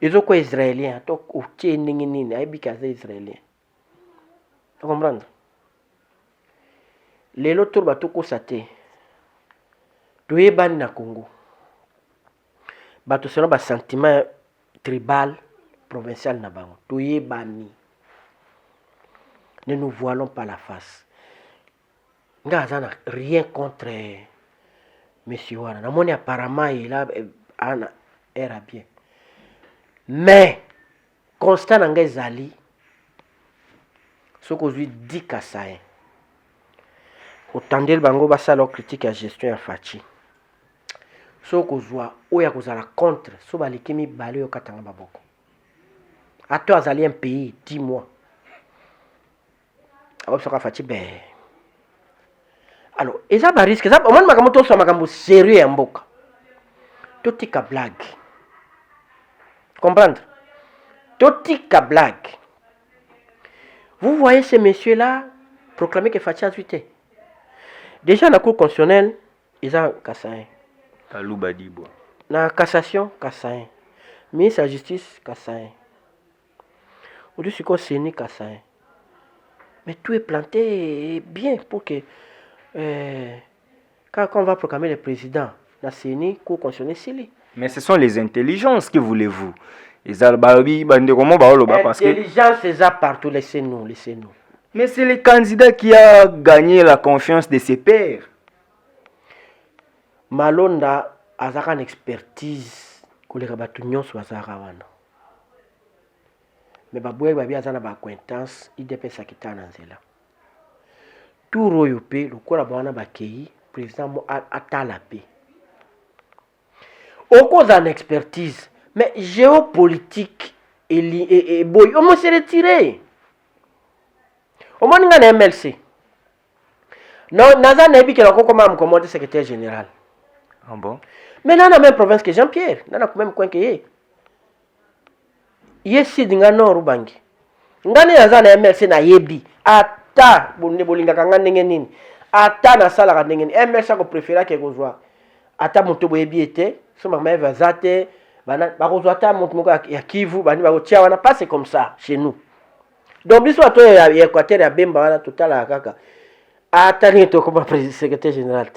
Ils ont quoi israélien, to otie ndenge nini, ai bikaza israélien. Tu comprends? Lelo to ba to ko sate. To yebani na Congo. Ba to seno ba sentiment tribal provincial na bango toye bani ne nous voilons pas la face nga azana rien contre monsieur wana namoni apparemment il a ana era bien mais constat na ngai ezali soki ozwi 10 kasaye otandeli bango basala critique ya gestion ya faci soki kozwa oyo akozala contre so baleki mibale oyo okatanga maboko ato azali un pays 10 mois akobisoka faci be alors eza bariske eza omoni makambo toswa makambo sérieux ya mboka totika blague comprendre totika blague. Vous voyez ces messieurs-là proclamer que Fachi a tué. Déjà, dans la Cour constitutionnelle, ils ont Kassaï. La cassation, Kassaï. Ministre de la Justice, Kassaï. Aujourd'hui, c'est quoi Séni, Kassaï. Mais tout est planté bien pour que, quand on va proclamer le président, la Séni, Cour constitutionnelle, c'est lui. Mais ce sont les intelligences, que voulez-vous? Intelligence, c'est ça partout, laissez-nous. Mais c'est le candidat qui a gagné la confiance de ses pairs. Malonda a une expertise que les rabatunions soient wana. Mais baboué babi a une acquaintance, il dépend ça qui t'a nanzela. Tout royauté, le collaborateur bakei, président a talapé. Au cause d'une expertise, mais géopolitique et boy, on s'est retiré. Au moins, il y a un MLC. Non, Naza n'a pas comment commander secrétaire général. Ah bon? Mais dans la même province que Jean-Pierre, dans le même coin que Yé. Yé si dinga no rubangi. Ngani Naza na MLC na yebi. Ata bonne bolinga kanga ndenge nini. Ata na sala ka ndenge nini. MLC ko préféra que kozwa. Ata moto boyebi était. So mama va zate. Bana bakozwa ta moto moko ya Kivu bani bakotia wana pas c'est comme ça chez nous. Donc biso ato ya Équateur ya Bemba wana total la kaka. Atani to comme secrétaire général.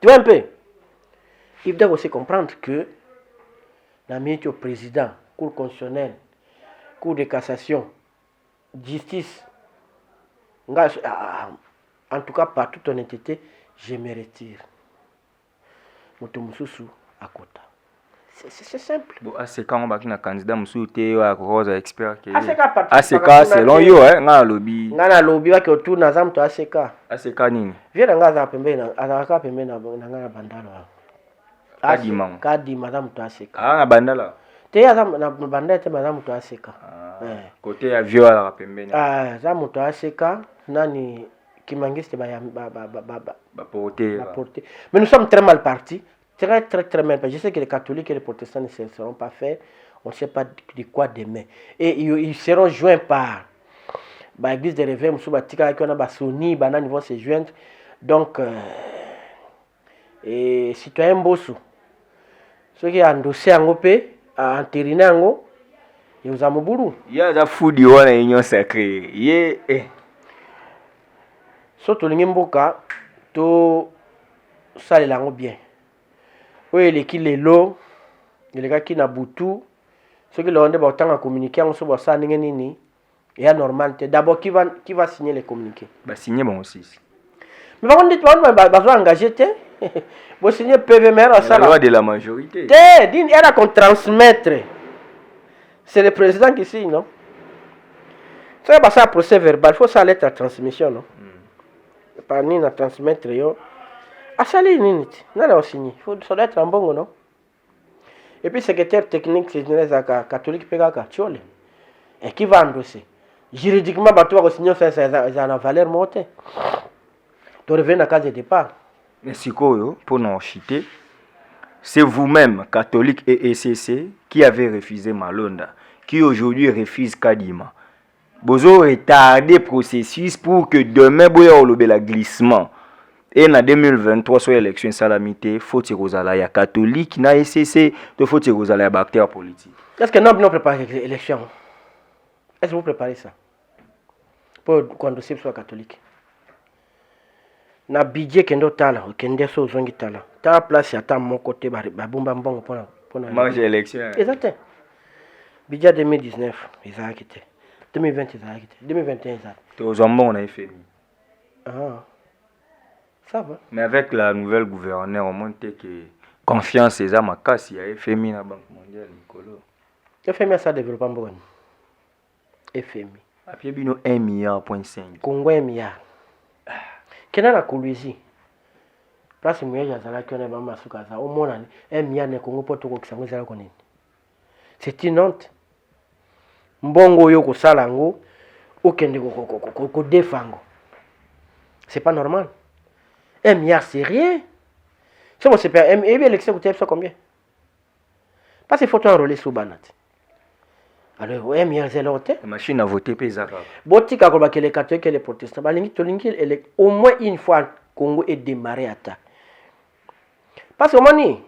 Tu vois un peu? Il doit aussi comprendre que la ministre au président, cour constitutionnelle, cour de cassation, justice, en tout cas par toute honnêteté, je me retire. Motomususu à Kota. C'est simple. Bon, c'est quand on a un candidat Moussouté ou un expert qui ACK selon yo nga lobby. Nga lobby wa ke autour na zam to ACK. ACK nini? Viens nga za pembe na azaka pembe na nga bandala. Kadima. Kadima zam to ACK. Ah bandala. Te ya zam na bandala te zam to ACK. Côté ya vieux la pembe na. Ah zam to ACK nani kimangiste ba porter. Mais nous sommes très mal partis. Très mal. Je sais que les catholiques et les protestants ne seront pas faits. On ne sait pas de quoi demain. Et ils seront joints par l'église de réveil, ils vont se joindre. Donc, citoyen Bossou, ceux qui ont endossé un opé, à entériner un go, ils ont un il y a des fous qui ont une union sacrée. Surtout les Mboka, tout ça les langues bien. Oui, les qui les lots, les gars qui n'aboutent, ceux qui l'ont autant à communiquer, on se voit ça, il y a normal. D'abord, qui va signer les communiqués? Bah, signer bon aussi. Mais par contre, on va engager, vous signez PVMR à ça. La loi de la majorité. Il y a qu'on transmettre. C'est le président qui signe, non? Ça va passer à procès verbal, il faut ça lettre à transmission, non? Par ni à transmettre, yo. Ah, ça l'est, non, on signe. Ça doit être un bon, non? Et puis, secrétaire technique, c'est une catholique, et qui va endosser. Juridiquement, tu vas signer, ça a la valeur montée. Tu reviens à la case de départ. Mais c'est quoi, pour nous chiter, c'est vous-même, catholique et ECC, qui avez refusé Malonda, qui aujourd'hui refuse Kadima. Vous avez retardé le processus pour que demain, vous ayez le glissement. Et en 2023, sur l'élection salamité, il faut que vous ayez catholique, na ECC, il faut que vous ayez acteur politique. Est-ce que nous préparons l'élection? Est-ce que vous préparez ça? Pour quand le soit catholique. Na budget kendo tala, kende so zongi tala. Ta place ya ta mon côté ba bomba mbongo pour manger élection. Exactement. Budget 2019, ils ont quitté. 2020 ils ont quitté. 2021 ils ont. Tu aux hommes on a fait. Ah. Ça va. Mais avec la nouvelle gouverneure, on montre que confiance est à ma casse. Il y a FMI la Banque mondiale, Nicolo. FMI a ça développé en Bourgogne. FMI. À pied, 1,5 milliard. Congo 1 milliard. Quel est la Colombie? Place où il y a des gens au moins 1 milliard de Congo pour tout ça. C'est une honte. Mbongo yo ko salango, okende ko défango. C'est pas normal. 1 milliard c'est rien. Si on se perd, et bien l'élection coûte combien? Parce qu'il faut enrôler sous banat. Alors 1 milliard c'est l'autre. La machine a voté Pézara. Botika ko les catholiques et les protestants, au moins une fois Congo est démarré à ta. Parce que moni,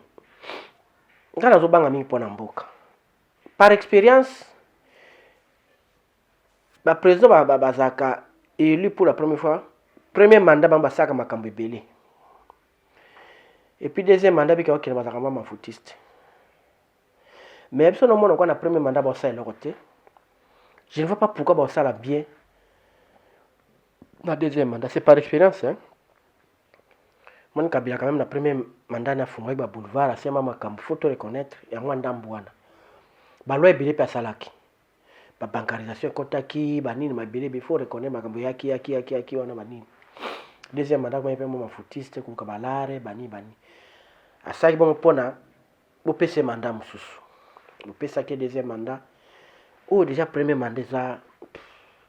quand on a mis pour mboka. Par expérience, le président Bazaka est élu pour la première fois. Premier mandat, Bazaka Makambe Belé. Et puis deuxième mandat, il y a un footiste. Mais absolument, on a le premier mandat, je ne vois pas pourquoi ça l'a bien. Le deuxième mandat, c'est par expérience. Moi, quand même le premier mandat, il faut boulevard, c'est il faut te reconnaître. Et on a un loi belé pa salaki. Ba bancarisation kotaki, ba nini mabele before reconnaître makambo yaki wana banini. Deuxième mandat kwa yepe mo footiste ku kabalare bani. Asaki bon pona bo pese mandat mususu. Bo pesa ke deuxième mandat. Oh déjà premier mandat ça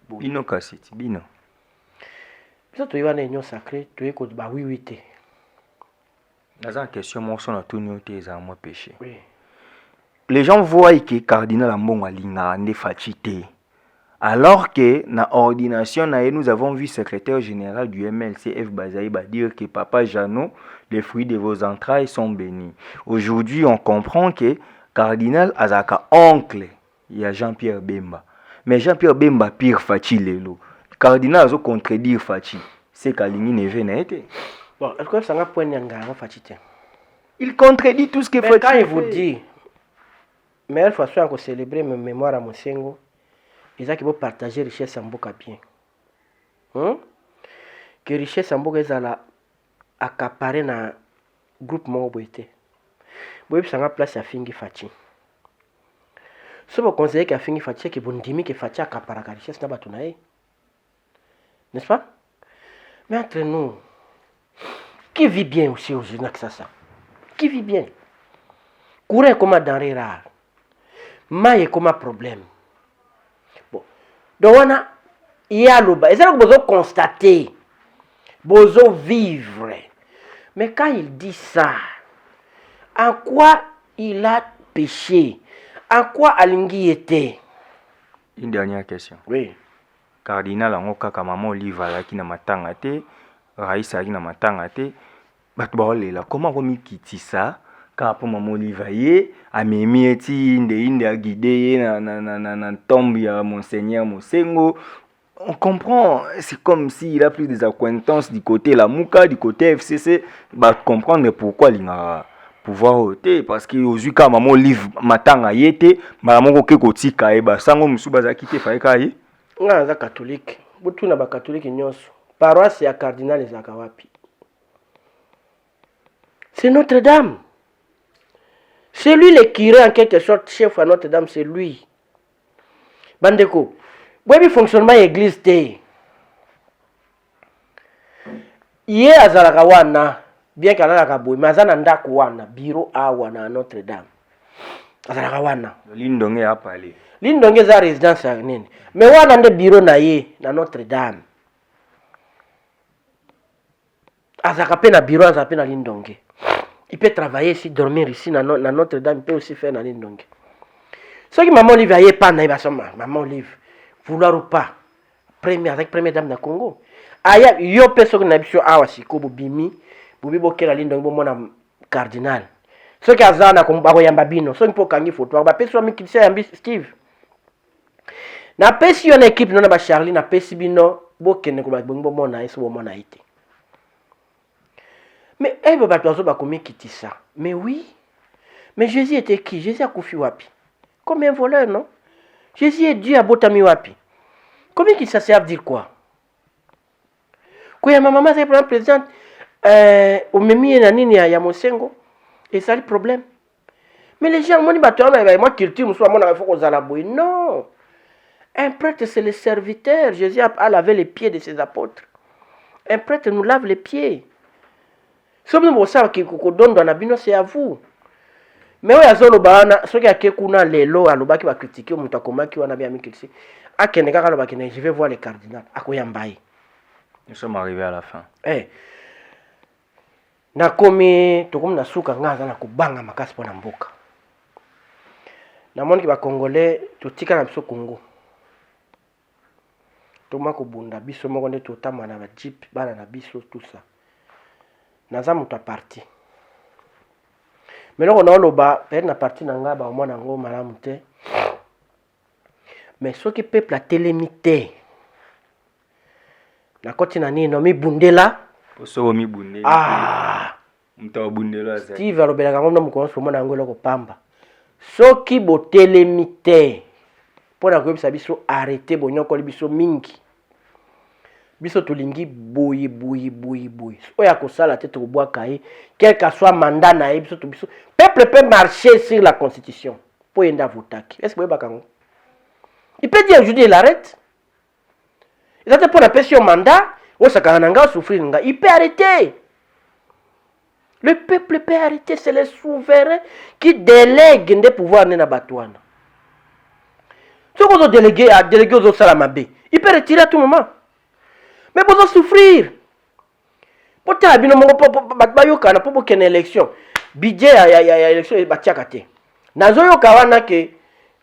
Bino kasiti bino. Biso to ywana union sacrée, to yeko ba oui te. Dans question moi son a tout noté za moi péché. Oui. Les gens voient que cardinal Ambongo Alinga ne fatigué. Alors que dans l'ordination, nous avons vu secrétaire général du MLCF Bazaïba dire que Papa Jeannot, les fruits de vos entrailles sont bénis. Aujourd'hui, on comprend que cardinal Azaka oncle, il y a Jean-Pierre Bemba. Mais Jean-Pierre Bemba pire Fachi Lelo. Cardinal a contredire Fachi. C'est qu'Aligny ne venait été. Bon, est-ce que ça va point n'engagement Fachi? Il contredit tout ce que Fachi. Quand il vous dit, meilleure façon de célébrer ma mémoire à Mosengo, ils ont partager richesse en boka bien. Que richesse en boka est accaparée dans le groupe Moboité. Vous avez une place à Fingi Fachi. Si vous conseillez qu'à Fingi Fachi, que vous dites que Fachi accapare la richesse, n'est-ce pas? Mais entre nous, qui vit bien aussi aux Unis que ça? Qui vit bien? Courir comme un denrée rare. Maille comme un problème. Bon. Donc on a il y a le bas. Et c'est là que vous constatez. Vous vivre. Mais quand il dit ça, en quoi il a péché? En quoi Alingui était? Une dernière question. Oui. Cardinal Angoka Kamamo Oliva qui n'a matanga te, Raïsa qui n'a matanga te, Batbaolela, comment vous quittez ça? Quand pour maman Olivier, à Mimi inde a guidé na tombe ya Monseigneur Mosengo, on comprend, c'est comme s'il a plus des acquaintances du côté la Mouka, du côté FCC, bah comprendre pourquoi il a pouvoir ôter parce que aux yeux quand maman livre matanga yete, maman ko kotika e ba sango musu baza kité fa ekaye. Nga za catholique, butu na ba catholique nyonso. Paroisse ya cardinal ezaka wapi? C'est Notre-Dame. C'est lui le curé en quelque sorte, chef à Notre-Dame, c'est lui. Bandeko, oui, fonctionnement église te. Yé azalaka wana, bien qu'azalaka boy, mais azana ndako wana, bureau a wana à Notre-Dame. Azalaka wana. Lindonge a parlé. Lindonge za résidence à nini. Mais wana nde bureau na ye na Notre-Dame. Azalaka pe na bureau, azalaka pe na Lindonge. Il peut travailler ici, dormir ici, dans Notre-Dame, il peut aussi faire dans l'Indongue. Ce qui maman Olive a pas maman Olive, vouloir ou pas, avec première dame de Congo. Aya, yo personne n'a biso awasiko bobimi, bobi bokela l'Indongue bomona cardinal. Ce qui a zana comme bako yamba bino, ce qui peut kangi photo, ba peso mi kitse yambi Steve. Na pesi yo na équipe non ba Charlie na pesi bino bokene ko ba bomona eso bomona ite. Mais elle va pas comme qui ça. Mais oui. Mais Jésus était qui? Jésus a koufi wapi. Comme un voleur, non? Jésus est Dieu à Botami wapi. Combien qui ça sert à dire quoi? Quand ma maman c'est président, omemi na nini ya mosengo et ça le problème. Mais les gens m'ont dit moi culture muso amona il faut qu'on zala boy. Non. Un prêtre c'est le serviteur. Jésus a lavé les pieds de ses apôtres. Un prêtre nous lave les pieds. Si vous savez que vous donne dans la bino c'est à vous. Mais oui azolo bana ce qui a kuna lelo alobaki ba critiquer muta komaki wana bien mikisi. Akene kaka lobaki je vais voir les cardinals akoyambaye. Nous sommes arrivés à la fin. Nakomi tokomi na suka ngaza na kubanga makasi pona mboka. Namoni ki ba congolais totika na biso Congo. Toma kubunda biso moko nde totama na ba jeep bana na biso tout ça. Naza muta parti. Mais là on a loba peut na parti na nga ba mwana ngo malamu te. Mais ce qui peuple a télémité. Na koti na nini no mi bundela Poso mi bundela. Mta bundela za. Steve alobelaka ngomna mukonso mwana ngo loko pamba. Soki botelemite pona koyebisa biso arrêter bonyokoli biso mingi. Biso tolingi boyi. Oya kosala te tobwaka ye quel que soit mandat na ye biso to biso. Peuple peut marcher sur la constitution. Po yenda votaki. Est-ce que vous voyez il peut dire aujourd'hui il arrête. Il a pour la pension mandat, souffrir. Il peut arrêter. Le peuple peut arrêter, c'est le souverain qui délègue des pouvoirs dans Batouana. Si vous déléguez aux autres Salamabé, il peut retirer à tout moment. Mais vous souffrir. Pour que vous ayez une élection, budget il y a élection et batiakate. Nazoyo kawana ke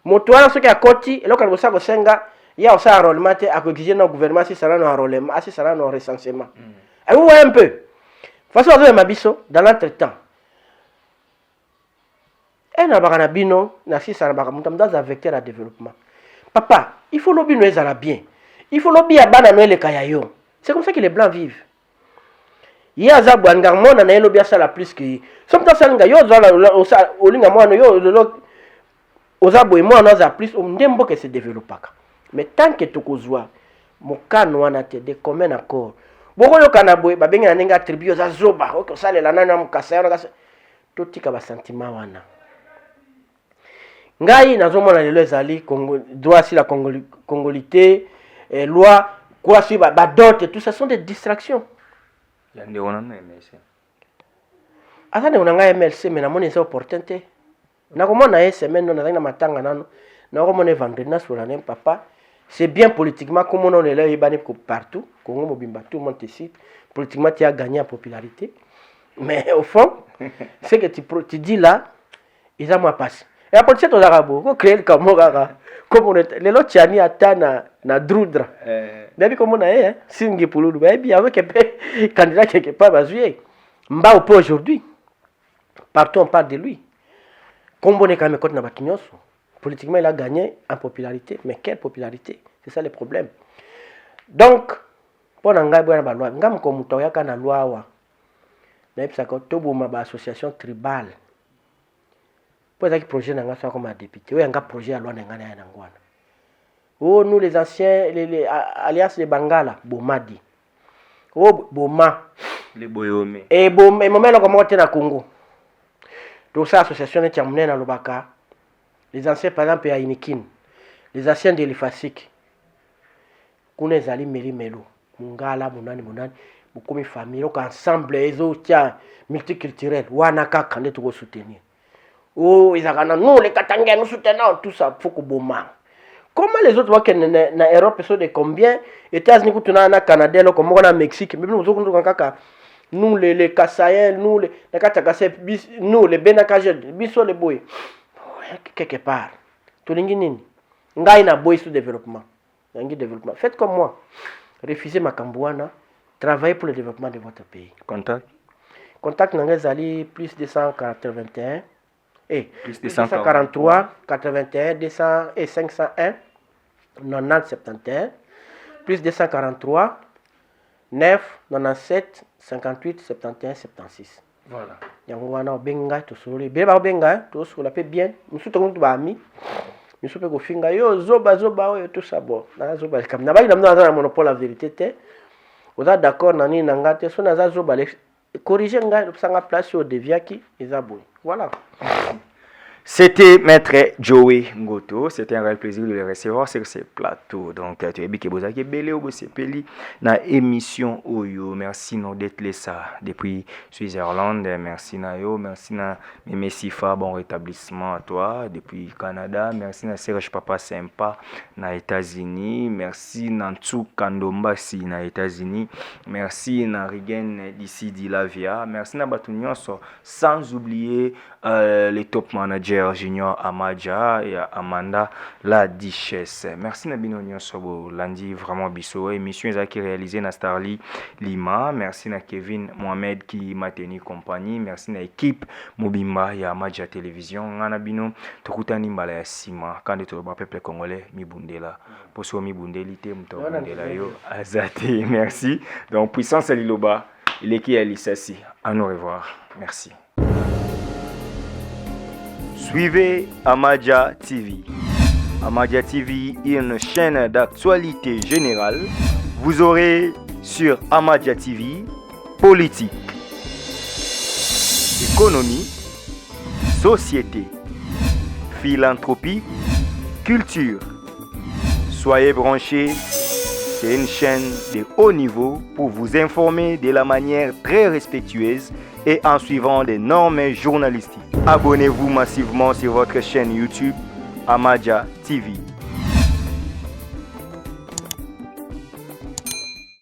motoana ce qui a koti et local bossa bosenga il y a aussi un enrôlement à exiger nos gouvernements si ça a un enrôlement, si ça a un recensement. Et vous voyez un peu. De toute façon, vous avez Mabiso dans l'entretemps. Et nous avons bino, nous avons un vecteur à développement. Papa, il faut lobby nous à bien. Il faut lobby à banano les kayayo. C'est comme ça que les blancs vivent. Il y a Zabou Angarmon, on a un lobby à ça la plus que. Sommes-nous ça yo au lingamon yo Ozabo et moi on a plus on n'aime que se développe. Mais tant que tu kozwa mokano wana te de commun accord. Boko yo kanabo ba benga nenga tribu za zoba o ko sale la nana mukasa yana kasa to tika ba sentiment wana. Ngai nazomona lelo ezali Congo droit sur la congolité loi quoi sur ba dot tout ça sont des distractions. Yande ona na MLC. Atane ona nga MLC mais na moni c'est opportunité. Na komona semaine no na matanga nano. Na komona vendredi na sur la nem papa. C'est bien politiquement, comme on est là, il y a partout. Congo Mobimba, tout le monde te cite. Politiquement, tu as gagné en popularité. Mais au fond, ce que tu dis là, ils ont moins passé. Et après, tu sais, tu as créé le Kamogara. Comme on est, les autres, tu as mis à ta na droudra. Mais comme on a, Singi Pouloulou, bien avec un candidat quelque part, Mba au peu aujourd'hui. Partout, on parle de lui. Comme on est quand même contre Nabakinyoso. Politiquement, il a gagné en popularité. Mais quelle popularité? C'est ça le problème. Donc, pour nga bwana ba loi, ngam ko muto ya kana loi wa. Na ipsa ko tobo ma ba association tribale. Pour ça que projet nga so comme député, ou nga projet à loi nga na ngwana. Oh nous les anciens les alliances de Bangala, Bomadi. Oh Boma, les Boyome. Et Boma, et momelo comme na Congo. Donc ça association est terminée na Lobaka. Les anciens, par exemple, à Inikin, les anciens de l'Ifasik, qu'on est allés Melo, Mungala, Monani, beaucoup de familles, ensemble, les autres, multiculturels, Wanaka, quand ils te soutenir. Oh, ils ont nous, les Katangais, nous soutenons, tout ça, faut que Boma. Comment les autres voient que en Europe, sont de combien, États-Unis, Canada, comme on a Mexique, mais nous, les Kassaïens, nous, les Katakassais, nous, les Benakajel, Bisso, les Boy. Quelque part. Tout le monde ngai na boy sous développement. Développement. Faites comme moi. Refusez ma cambouana. Travaillez pour le développement de votre pays. Contact. Contact Nangazali plus 281 et plus 243 81 200 et 501 90 71 plus 243 9 97 58 71 76. Voilà. Yangwana benga to solo beba benga to solo la pe bien musu to ntu ba mi musu pe ko finga yo zoba yo tout ça bon na zoba comme na ba ina na monopole la vérité te oza d'accord na ni na ngate so na za zoba corriger ngai lobsanga place au deviaki ezaboué. Voilà. C'était Maître Joey Ngoto. C'était un réel plaisir de le recevoir sur ce plateau. Donc, tu as vu que vous avez belé ou sepeli na émission Oyo. Merci d'être là ça depuis Switzerland. Merci na yo. Merci na Mémé Sifa. Bon rétablissement à toi depuis Canada. Merci na Serge Papa Sympa na États-Unis. Merci na Ntsu Kandombasi na États-Unis. Merci na Rigen d'ici d'Ilavia. Merci na Batunyonso. Sans oublier les top managers Junior Amadja et Amanda la Duchesse. Merci Nabino Nyosobo Lundi vraiment biso émission qui réalisée na Starly Lima. Merci na Kevin Mohamed qui m'a tenu compagnie. Merci na équipe Mobimba ya Amadja Télévision. Ngana bino tokutani mbala ya sima quand to ba peuple congolais mi bundela. Poso mi bundelité mto bundela yo azate. Merci. Donc puissance liloba, il est qui est Lissassi. À nous revoir. Merci. Suivez Amadja TV. Amadja TV est une chaîne d'actualité générale. Vous aurez sur Amadja TV politique, économie, société, philanthropie, culture. Soyez branchés, c'est une chaîne de haut niveau pour vous informer de la manière très respectueuse et en suivant des normes journalistiques. Abonnez-vous massivement sur votre chaîne YouTube Amadja TV.